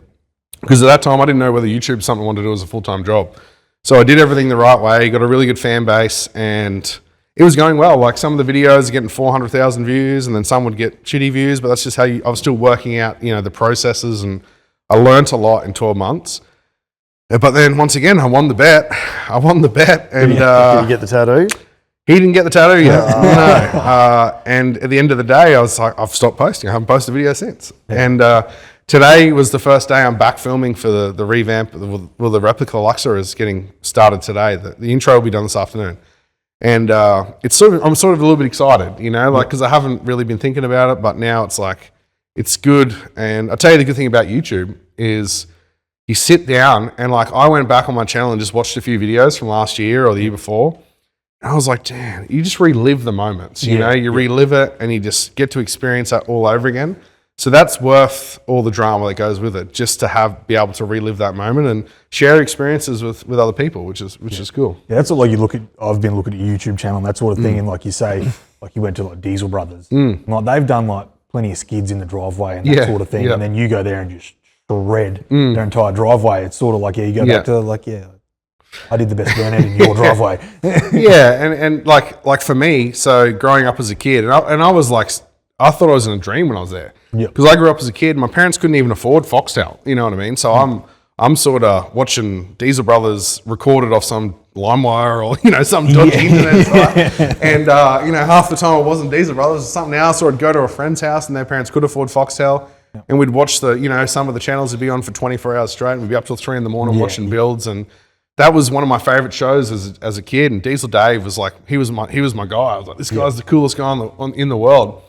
Because at that time, I didn't know whether YouTube was something I wanted to do as a full-time job. So I did everything the right way, got a really good fan base, and it was going well. Like some of the videos are getting 400,000 views, and then some would get shitty views, but that's just how I was still working out, the processes, and I learnt a lot in 12 months. But then once again, I won the bet. And Did you get the tattoo? He didn't get the tattoo yet. No. And at the end of the day, I was like, I've stopped posting. I haven't posted a video since. Yeah. And today was the first day I'm back filming for the revamp. The replica Luxer is getting started today. The intro will be done this afternoon. And I'm sort of a little bit excited, because I haven't really been thinking about it, but now it's like, it's good. And I'll tell you the good thing about YouTube is you sit down and like I went back on my channel and just watched a few videos from last year or the year before. And I was like, damn, you just relive the moments, you relive it and you just get to experience that all over again. So that's worth all the drama that goes with it, just to be able to relive that moment and share experiences with other people, which is cool. Yeah, that's what I've been looking at your YouTube channel and that sort of thing, and like you say, like you went to like Diesel Brothers, like they've done like plenty of skids in the driveway and that sort of thing, and then you go there and just shred their entire driveway. It's sort of like you go back to like I did the best burnout in your driveway. and like for me, so growing up as a kid, and I was like, I thought I was in a dream when I was there. Because I grew up as a kid, my parents couldn't even afford Foxtel, you know what I mean? So I'm sort of watching Diesel Brothers recorded off some LimeWire or, some dodgy internet site. And, half the time it wasn't Diesel Brothers, it was something else, or I'd go to a friend's house and their parents could afford Foxtel. And we'd watch some of the channels would be on for 24 hours straight, and we'd be up till 3 a.m. watching builds. And that was one of my favorite shows as a kid. And Diesel Dave was like, he was my guy. I was like, this guy's the coolest guy in the world.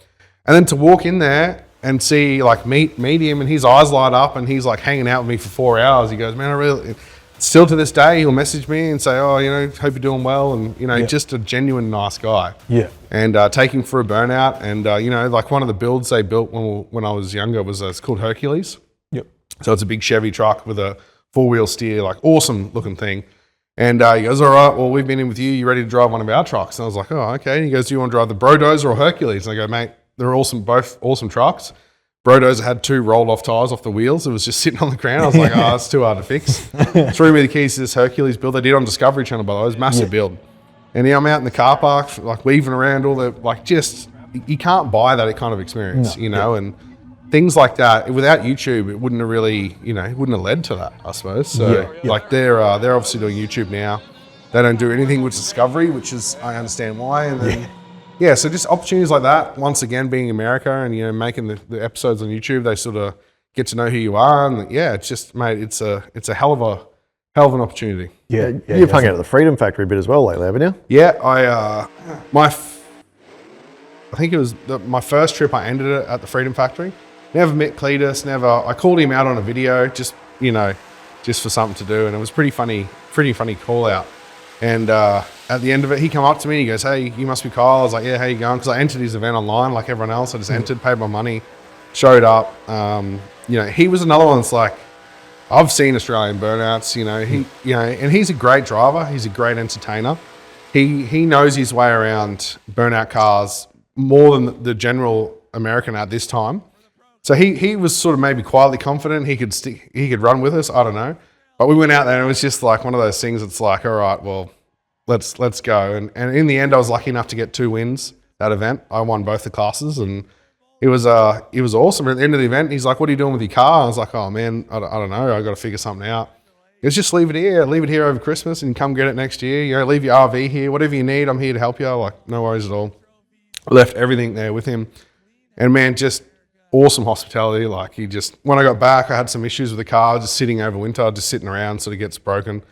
And then to walk in there and see, like, meet him, and his eyes light up, and he's like hanging out with me for 4 hours. He goes, man, still to this day, he'll message me and say, oh, hope you're doing well, and just a genuine nice guy. Yeah. And take him for a burnout, and like one of the builds they built when I was younger was it's called Hercules. Yep. So it's a big Chevy truck with a 4-wheel steer, like awesome looking thing. And he goes, all right, well, we've been in with you. You ready to drive one of our trucks? And I was like, oh, okay. And he goes, do you want to drive the Brodozer or Hercules? And I go, mate, they're both awesome trucks, Brodozer had 2 rolled off tires off the wheels. It was just sitting on the ground. I was like, oh, that's too hard to fix. Threw me the keys to this Hercules build they did on Discovery Channel, by the way. It was a massive build. And I'm out in the car park, like weaving around all the, like just, you can't buy that kind of experience, you know, and things like that. Without YouTube, it wouldn't have really, you know, it wouldn't have led to that, I suppose. So like they're obviously doing YouTube now. They don't do anything with Discovery, which is, I understand why. And then, so just opportunities like that. Once again, being America and, you know, making the episodes on YouTube, they sort of get to know who you are. And it's just, mate, it's a hell of an opportunity. You've hung out at the Freedom Factory a bit as well lately, haven't you? Yeah, I think it was my first trip. I ended it at the Freedom Factory. Never met Cleetus. I called him out on a video, just for something to do, and it was pretty funny call out. And at the end of it, he come up to me and he goes, "Hey, you must be Kyle." I was like, "Yeah, how you going?" Because I entered his event online like everyone else. I just entered, paid my money, showed up. You know, he was another one that's like, I've seen Australian burnouts. You know, and he's a great driver. He's a great entertainer. He knows his way around burnout cars more than the general American at this time. So he was sort of maybe quietly confident he could run with us. I don't know. But we went out there and it was just like one of those things. It's like, all right, well, let's go. And in the end, I was lucky enough to get 2 wins that event. I won both the classes and it was awesome. At the end of the event, he's like, "What are you doing with your car?" I was like, "Oh man, I don't know. I got to figure something out." He goes, "Just leave it here over Christmas and come get it next year. You know, leave your RV here, whatever you need. I'm here to help you." I'm like, no worries at all. I left everything there with him. And man, just awesome hospitality. Like when I got back, I had some issues with the car, just sitting over winter, just sitting around, sort of gets broken.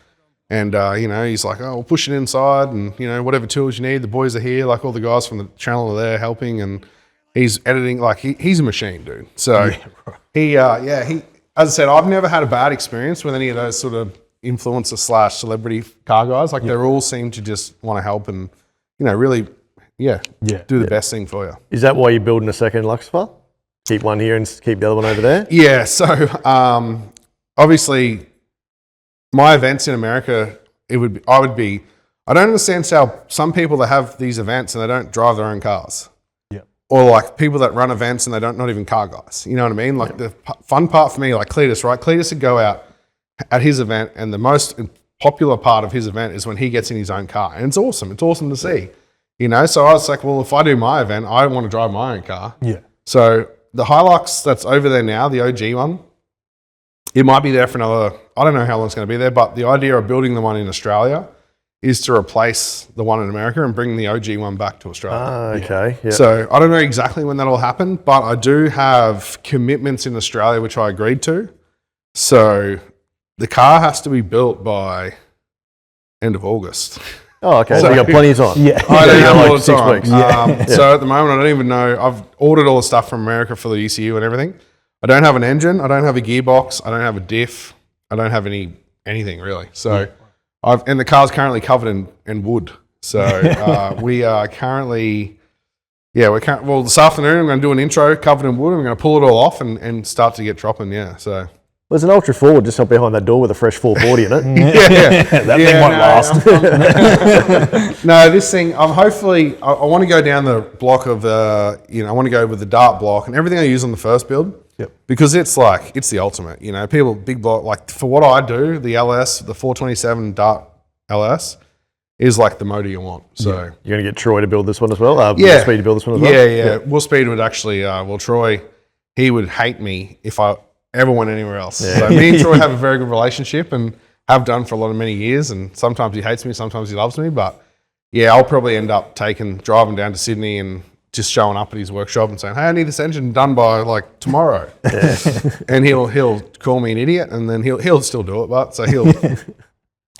And, you know, he's like, "Oh, we'll push it inside and, you know, whatever tools you need, the boys are here." Like all the guys from the channel are there helping and he's editing. Like he's a machine, dude. So he, as I said, I've never had a bad experience with any of those sort of influencer / celebrity car guys. Like they all seem to just want to help and, you know, really, do the best thing for you. Is that why you're building a second Luxifer? Keep one here and keep the other one over there? Yeah, so obviously my events in America, I don't understand how some people that have these events and they don't drive their own cars. Yeah. Or like people that run events and they don't, not even car guys. You know what I mean? Like the fun part for me, like Cleetus, right? Cleetus would go out at his event and the most popular part of his event is when he gets in his own car. And it's awesome. It's awesome to see. You know, so I was like, well, if I do my event, I want to drive my own car. Yeah. So the Hilux that's over there now, the OG one, it might be there for another, I don't know how long it's going to be there, but the idea of building the one in Australia is to replace the one in America and bring the OG one back to Australia. Okay. Yeah. So I don't know exactly when that'll happen, but I do have commitments in Australia, which I agreed to. So the car has to be built by end of August. Oh, okay. So you got plenty of time. Yeah. I don't have a lot of time. 6 weeks. So at the moment, I don't even know. I've ordered all the stuff from America for the ECU and everything. I don't have an engine. I don't have a gearbox. I don't have a diff. I don't have anything really. So and the car's currently covered in wood. So we are currently, well, this afternoon I'm going to do an intro covered in wood. I'm going to pull it all off and start to get dropping. Yeah. So. There's an Ultra 4 just up behind that door with a fresh 440 in it. That thing won't last. No, this thing, I want to go down the block of I want to go with the dart block and everything I use on the first build. Yep. Because it's the ultimate, you know, people, big block, like for what I do, the LS, the 427 dart LS is like the motor you want. So you're going to get Troy to build this one as well? Speed to build this one as well? Yeah. Will Speed would actually, Troy, he would hate me if I ever went anywhere else. Yeah. So me and Troy have a very good relationship and have done for many years. And sometimes he hates me, sometimes he loves me. But yeah, I'll probably end up driving down to Sydney and just showing up at his workshop and saying, "Hey, I need this engine done by like tomorrow." Yeah. And he'll call me an idiot, and then he'll still do it. But so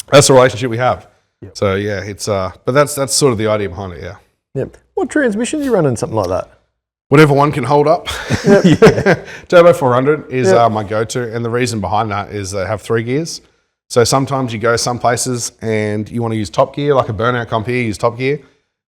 that's the relationship we have. Yep. So yeah, it's but that's sort of the idea behind it. Yeah. Yep. What transmission do you run in something like that? Whatever one can hold up. Turbo 400 is my go-to, and the reason behind that is they have 3 gears. So sometimes you go some places and you want to use top gear, like a burnout comp here, use top gear.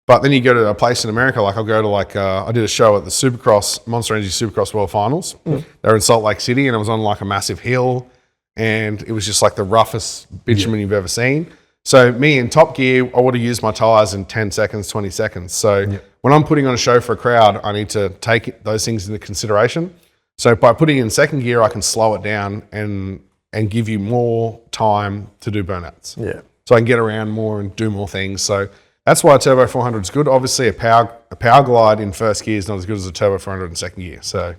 But then you go to a place in America, like I'll go to I did a show at the Supercross, Monster Energy Supercross World Finals. They were in Salt Lake City and it was on like a massive hill and it was just like the roughest bitumen you've ever seen. So me in top gear, I would have used my tyres in 10 seconds, 20 seconds. So when I'm putting on a show for a crowd, I need to take those things into consideration. So by putting in second gear, I can slow it down and give you more time to do burnouts. Yeah. So I can get around more and do more things. So that's why a Turbo 400 is good. Obviously, a power glide in first gear is not as good as a Turbo 400 in second gear. So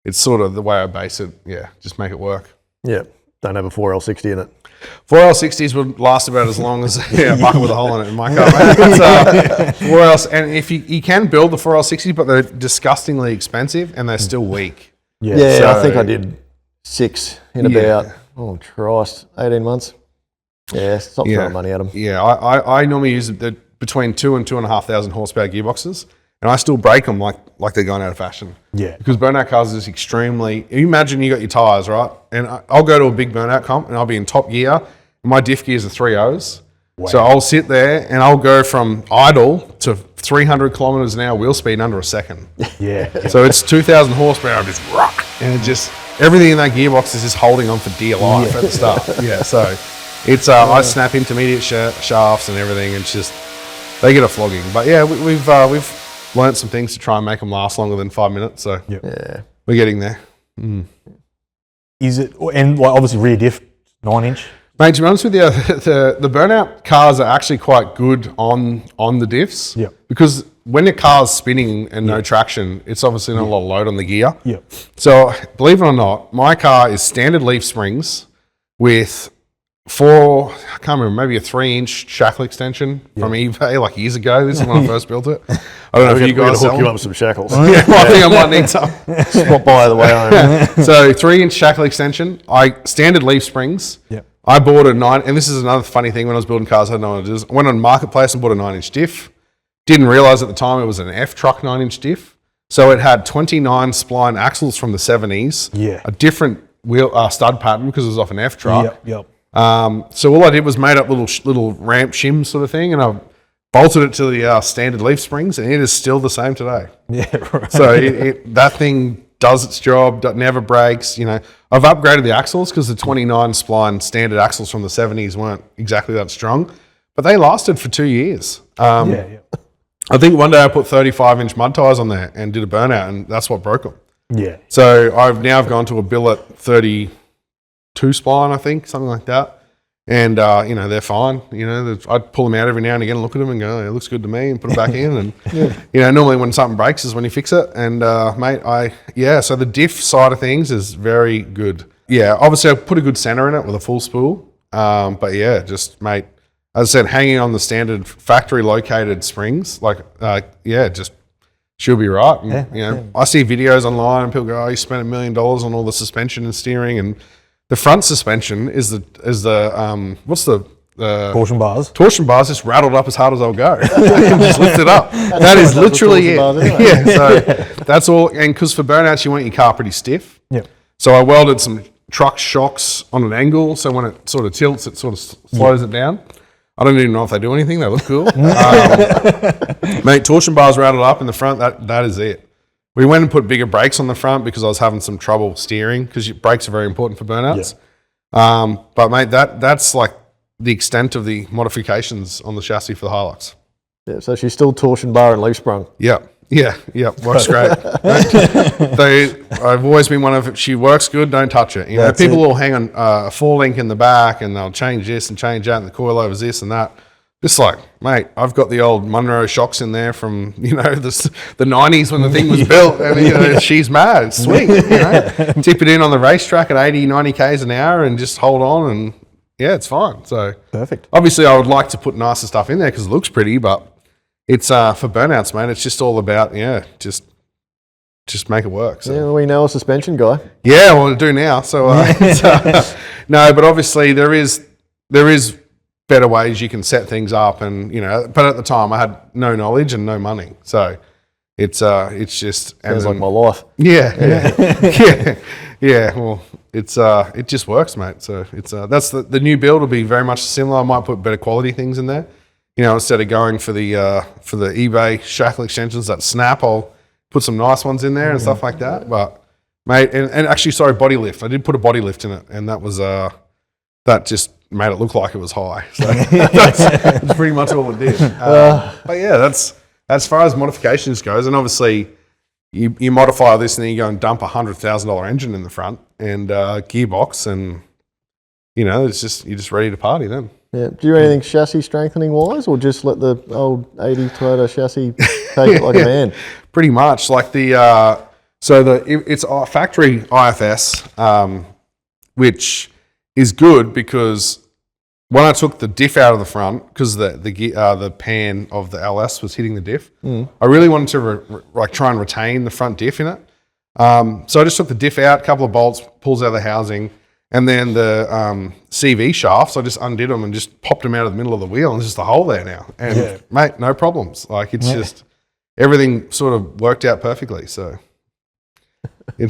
it's sort of the way I base it. Yeah, just make it work. Yeah. Don't have a 4L60 in it. 4L60s would last about as long as a bucket with a hole in it in my car. It's, 4L, and if you can build the 4L60, but they're disgustingly expensive and they're still weak. Yeah, so, I think I did 6 in about, 18 months. Yeah, stop throwing money at them. Yeah, I normally use between 2,000 and 2,500 horsepower gearboxes, and I still break them like they're going out of fashion. Yeah. Because burnout cars is extremely... You imagine you got your tyres, right? And I'll go to a big burnout comp, and I'll be in top gear, and my diff gears are 3.0s. Wow. So I'll sit there, and I'll go from idle to 300 kilometres an hour wheel speed in under a second. Yeah. So it's 2,000 horsepower, just rock, and it just... Everything in that gearbox is just holding on for dear life at the start. Yeah, so... It's I snap intermediate shafts and everything. It's just they get a flogging. But yeah, we've learnt some things to try and make them last longer than 5 minutes. So yeah, we're getting there. Is it, and like obviously rear diff 9-inch? Mate, to be honest with you, the burnout cars are actually quite good on the diffs. Yeah. Because when your car's spinning and no traction, it's obviously not a lot of load on the gear. Yeah. So believe it or not, my car is standard leaf springs with I can't remember, maybe a 3-inch shackle extension from eBay like years ago. This is when I first built it. I don't know if you guys hook you up with some shackles. Yeah, I think I might need some. Swap by the way home. So 3-inch shackle extension. Standard leaf springs. Yeah. I bought a 9, and this is another funny thing when I was building cars, I had no idea what it is. I went on Marketplace and bought a 9-inch diff. Didn't realize at the time it was an F-truck 9-inch diff. So it had 29 spline axles from the 70s. Yeah. A different wheel stud pattern because it was off an F-truck. Yep. So all I did was made up little ramp shims sort of thing, and I bolted it to the standard leaf springs, and it is still the same today. Yeah, right. So that thing does its job, never breaks. You know, I've upgraded the axles because the 29 spline standard axles from the 70s weren't exactly that strong, but they lasted for 2 years. I think one day I put 35-inch mud tires on there and did a burnout, and that's what broke them. Yeah. So I've gone to a billet 32 spline, I think, something like that. And, they're fine. I'd pull them out every now and again and look at them and go, it looks good to me, and put them back in. And, normally when something breaks is when you fix it. And, so the diff side of things is very good. Yeah, obviously I put a good center in it with a full spool. Mate, as I said, hanging on the standard factory located springs, just she'll be right. And, I see videos online and people go, you spent $1 million on all the suspension and steering, and the front suspension is the Torsion bars. Torsion bars just rattled up as hard as they'll go. And just lift it up. That is literally it. Anyway. So that's all. And because for burnouts, you want your car pretty stiff. Yeah. So I welded some truck shocks on an angle, so when it sort of tilts, it sort of slows it down. I don't even know if they do anything. They look cool. Mate, torsion bars rattled up in the front. That is it. We went and put bigger brakes on the front because I was having some trouble steering, because brakes are very important for burnouts. Yeah. But mate, that's like the extent of the modifications on the chassis for the Hilux. Yeah, so she's still torsion bar and leaf sprung. Yeah, works great. I've always been one of, she works good, don't touch it. People will hang on a 4-link in the back and they'll change this and change that, and the coilover's this and that. Just like, mate, I've got the old Monroe shocks in there from, the 90s when the thing was built. And, she's mad. It's sweet, Tip it in on the racetrack at 80, 90 Ks an hour and just hold on, and, it's fine. So perfect. Obviously, I would like to put nicer stuff in there because it looks pretty, but it's for burnouts, mate. It's just all about, just make it work. So. Yeah, we know a suspension guy. Yeah, well, I do now. So, no, but obviously there is better ways you can set things up, and but at the time I had no knowledge and no money, so it's just sounds like my life. Yeah. Well, it just works, mate. So it's that's the new build will be very much similar. I might put better quality things in there, instead of going for the eBay shackle extensions that snap, I'll put some nice ones in there and stuff like that. But mate, and actually, sorry, body lift. I did put a body lift in it, and that was that just made it look like it was high. So that's pretty much all it did. But yeah, that's as far as modifications goes. And obviously, you modify this and then you go and dump $100,000 engine in the front and gearbox, and you're just ready to party then. Yeah. Do you do anything chassis strengthening wise, or just let the old 80 Toyota chassis take it like a man? Pretty much. Like it's a factory IFS, which is good because when I took the diff out of the front, because the pan of the LS was hitting the diff, I really wanted to try and retain the front diff in it. So I just took the diff out, a couple of bolts, pulls out of the housing, and then the CV shafts, I just undid them and just popped them out of the middle of the wheel, and there's just a hole there now. And mate, no problems. Like it's just everything sort of worked out perfectly. So it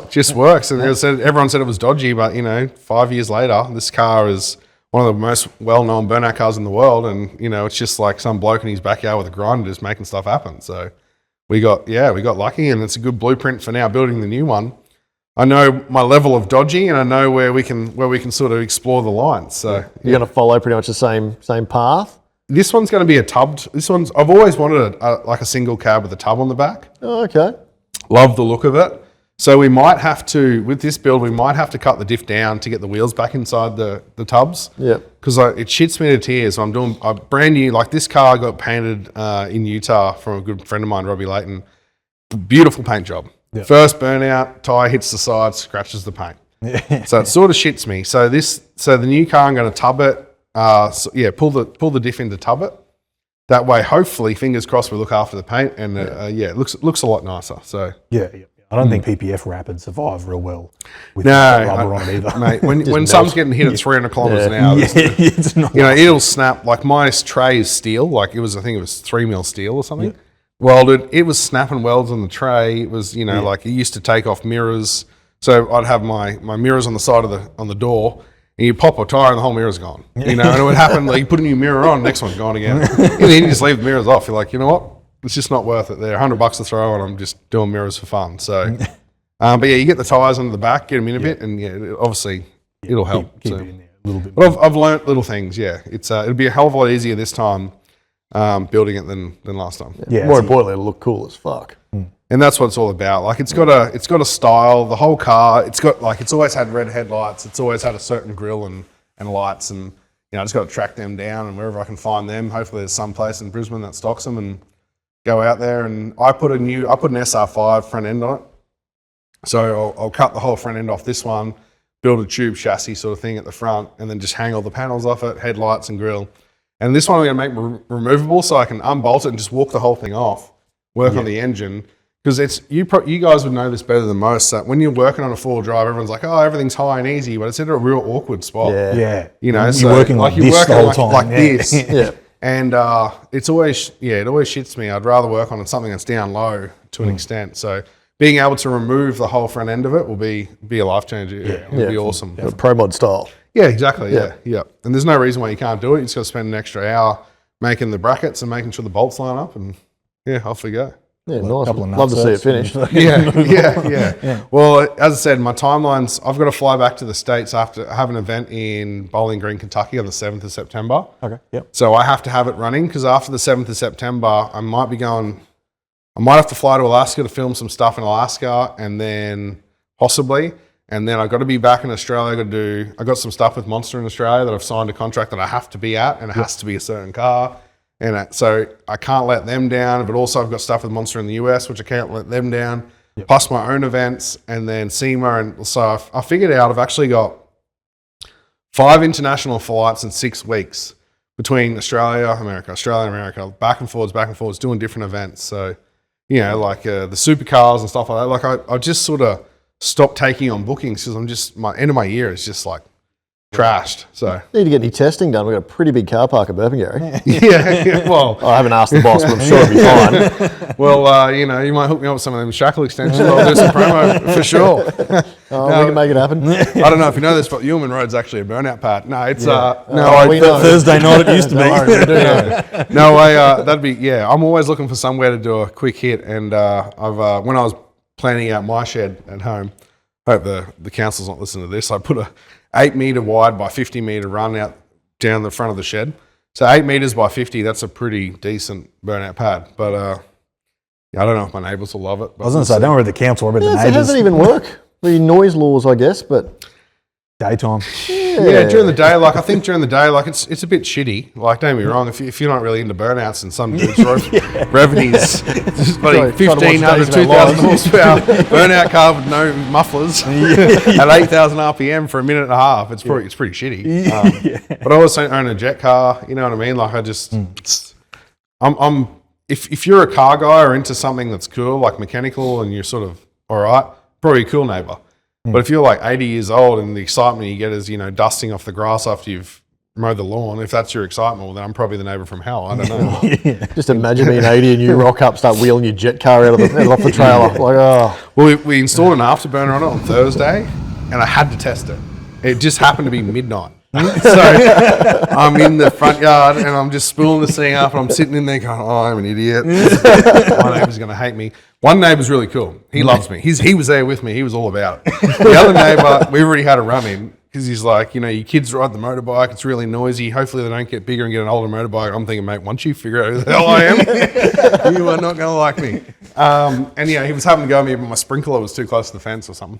just works. And everyone said it was dodgy, but 5 years later, this car is one of the most well-known burnout cars in the world, and it's just like some bloke in his backyard with a grinder just making stuff happen. So we got lucky, and it's a good blueprint for now building the new one. I know my level of dodgy, and I know where we can sort of explore the lines. So you're going to follow pretty much the same path. This one's going to be a tubbed. I've always wanted a single cab with a tub on the back. Oh, okay. Love the look of it. So we might have to, with this build, cut the diff down to get the wheels back inside the tubs. Yeah. Because it shits me to tears. I'm doing a brand new, like this car got painted in Utah from a good friend of mine, Robbie Layton. Beautiful paint job. Yep. First burnout, tyre hits the side, scratches the paint. So it sort of shits me. So the new car, I'm going to tub it. Pull the diff in to tub it. That way, hopefully, fingers crossed, we look after the paint, and it looks a lot nicer. So I don't think PPF Rapid survive real well with rubber on it either. Mate, when something's getting hit at 300 kilometers an hour, it's not it'll snap. Like my tray is steel, like I think it was 3mm steel or something. Yeah. Welded, it was snapping welds on the tray. It was like it used to take off mirrors. So I'd have my mirrors on the side on the door. And you pop a tyre and the whole mirror's gone. And it would happen, like you put a new mirror on, next one's gone again. And then you just leave the mirrors off. You're like, you know what? It's just not worth it. They're $100 to throw, and I'm just doing mirrors for fun. So, but you get the tyres under the back, get them in a bit, and obviously it'll help. Keep it in there a little bit. But I've learnt little things. Yeah, it'll be a hell of a lot easier this time building it than last time. Yeah, more importantly, it'll look cool as fuck. And that's what it's all about. Like it's got a style. The whole car. It's always had red headlights. It's always had a certain grille and lights. And I just got to track them down, and wherever I can find them. Hopefully, there's some place in Brisbane that stocks them, and go out there. And I put an SR5 front end on it. So I'll cut the whole front end off this one, build a tube chassis sort of thing at the front, and then just hang all the panels off it, headlights and grille. And this one I'm going to make removable, so I can unbolt it and just walk the whole thing off. Work on the engine. Because you guys would know this better than most, that when you're working on a four-wheel drive, everyone's like, oh, everything's high and easy, but it's in a real awkward spot. Yeah. You're working like this the whole time. Like this. Yeah. And it always shits me. I'd rather work on something that's down low to an extent. So being able to remove the whole front end of it will be a life changer. It'll be awesome. Pro mod style. Yeah, exactly. Yeah. And there's no reason why you can't do it. You just got to spend an extra hour making the brackets and making sure the bolts line up, and off we go. Yeah, nice. Love to see it finished. Yeah. Well, as I said, my timelines, I've got to fly back to the States after I have an event in Bowling Green, Kentucky on the 7th of September. Okay, yep. So I have to have it running, because after the 7th of September, I might have to fly to Alaska to film some stuff in Alaska, and then possibly, and then I've got to be back in Australia. I got some stuff with Monster in Australia that I've signed a contract that I have to be at, and it has to be a certain car. And so I can't let them down, but also I've got stuff with Monster in the US, which I can't let them down, plus my own events, and then SEMA. And so I figured out I've actually got 5 international flights in 6 weeks between Australia, America, back and forwards, doing different events. So, like the supercars and stuff like that. Like I just sort of stopped taking on bookings, because my end of my year is just like trashed. So need to get any testing done. We've got a pretty big car park at Burpengary. Well, I haven't asked the boss, but I'm sure it'll be fine. Well, you might hook me up with some of them shackle extensions. I'll do some promo for sure. We can make it happen. I don't know if you know this, but Yeoman Road's actually a burnout pad. No, it's Thursday night it used to be. That'd be I'm always looking for somewhere to do a quick hit, and I've when I was planning out my shed at home, hope the council's not listening to this, I put a 8 metre wide by 50 metre run out down the front of the shed. So 8 metres by 50, that's a pretty decent burnout pad. But Yeah, I don't know if my neighbours will love it. I was going to say, don't worry about the council, worry about the So how neighbours. does it even work? The noise laws, I guess, but Daytime. Yeah, during the day, like I think during the day, like it's a bit shitty. Like don't get me wrong, if you're not really into burnouts and some dude's revenues, just bloody 1,500, 2,000 horsepower burnout car with no mufflers at 8,000 RPM for a minute and a half, it's pretty shitty. But I also own a jet car. You know what I mean? Like I just, I'm if you're a car guy or into something that's cool, like mechanical, and you're sort of all right, probably a cool neighbour. But if you're like 80 years old and the excitement you get is, you know, dusting off the grass after you've mowed the lawn, if that's your excitement, well, then I'm probably the neighbour from hell. I don't know. just imagine being 80 and you rock up, start wheeling your jet car out of off the trailer. Like, oh. Well, we installed an afterburner on it on Thursday, and I had to test it. It just happened to be midnight. So I'm in the front yard and I'm just spooling this thing up and I'm sitting in there going, oh, I'm an idiot. My neighbour's going to hate me. One neighbour's really cool. He loves me. He was there with me. He was all about it. The other neighbour, we already had a run-in because he's like, you know, your kids ride the motorbike. It's really noisy. Hopefully they don't get bigger and get an older motorbike. I'm thinking, mate, once you figure out who the hell I am, you are not going to like me. And, yeah, he was having to go at me, but my sprinkler was too close to the fence or something.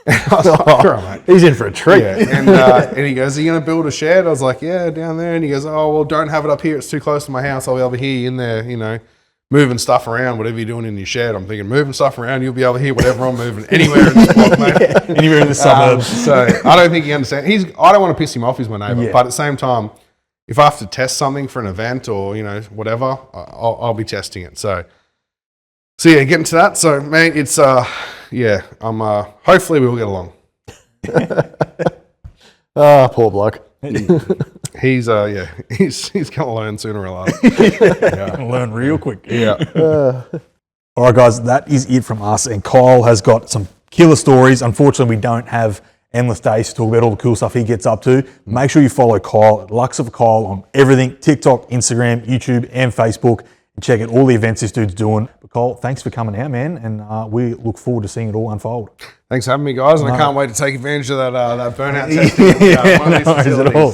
I was like, all right, mate. He's in for a treat. Yeah. And he goes, are you going to build a shed? I was like, yeah, down there. And he goes, oh, well, don't have it up here. It's too close to my house. I'll be able to hear you in there, you know, moving stuff around, whatever you're doing in your shed. I'm thinking, moving stuff around, you'll be able to hear whatever I'm moving anywhere in this block, mate. Anywhere in the suburbs. So I don't think he understands. I don't want to piss him off, he's my neighbour. But at the same time, if I have to test something for an event or, you know, whatever, I'll be testing it. So yeah, getting to that. So, mate, it's, hopefully we'll get along. Poor bloke. He's gonna learn sooner or later. Learn real quick. Yeah. All right, guys, that is it from us. And Kyle has got some killer stories. Unfortunately, we don't have endless days to talk about all the cool stuff he gets up to. Make sure you follow Kyle at Luxifer Kyle on everything: TikTok, Instagram, YouTube, and Facebook. And check out all the events this dude's doing. But Kyle, thanks for coming out, man, and we look forward to seeing it all unfold. Thanks for having me, guys, and I can't wait to take advantage of that burnout testing. No worries at all.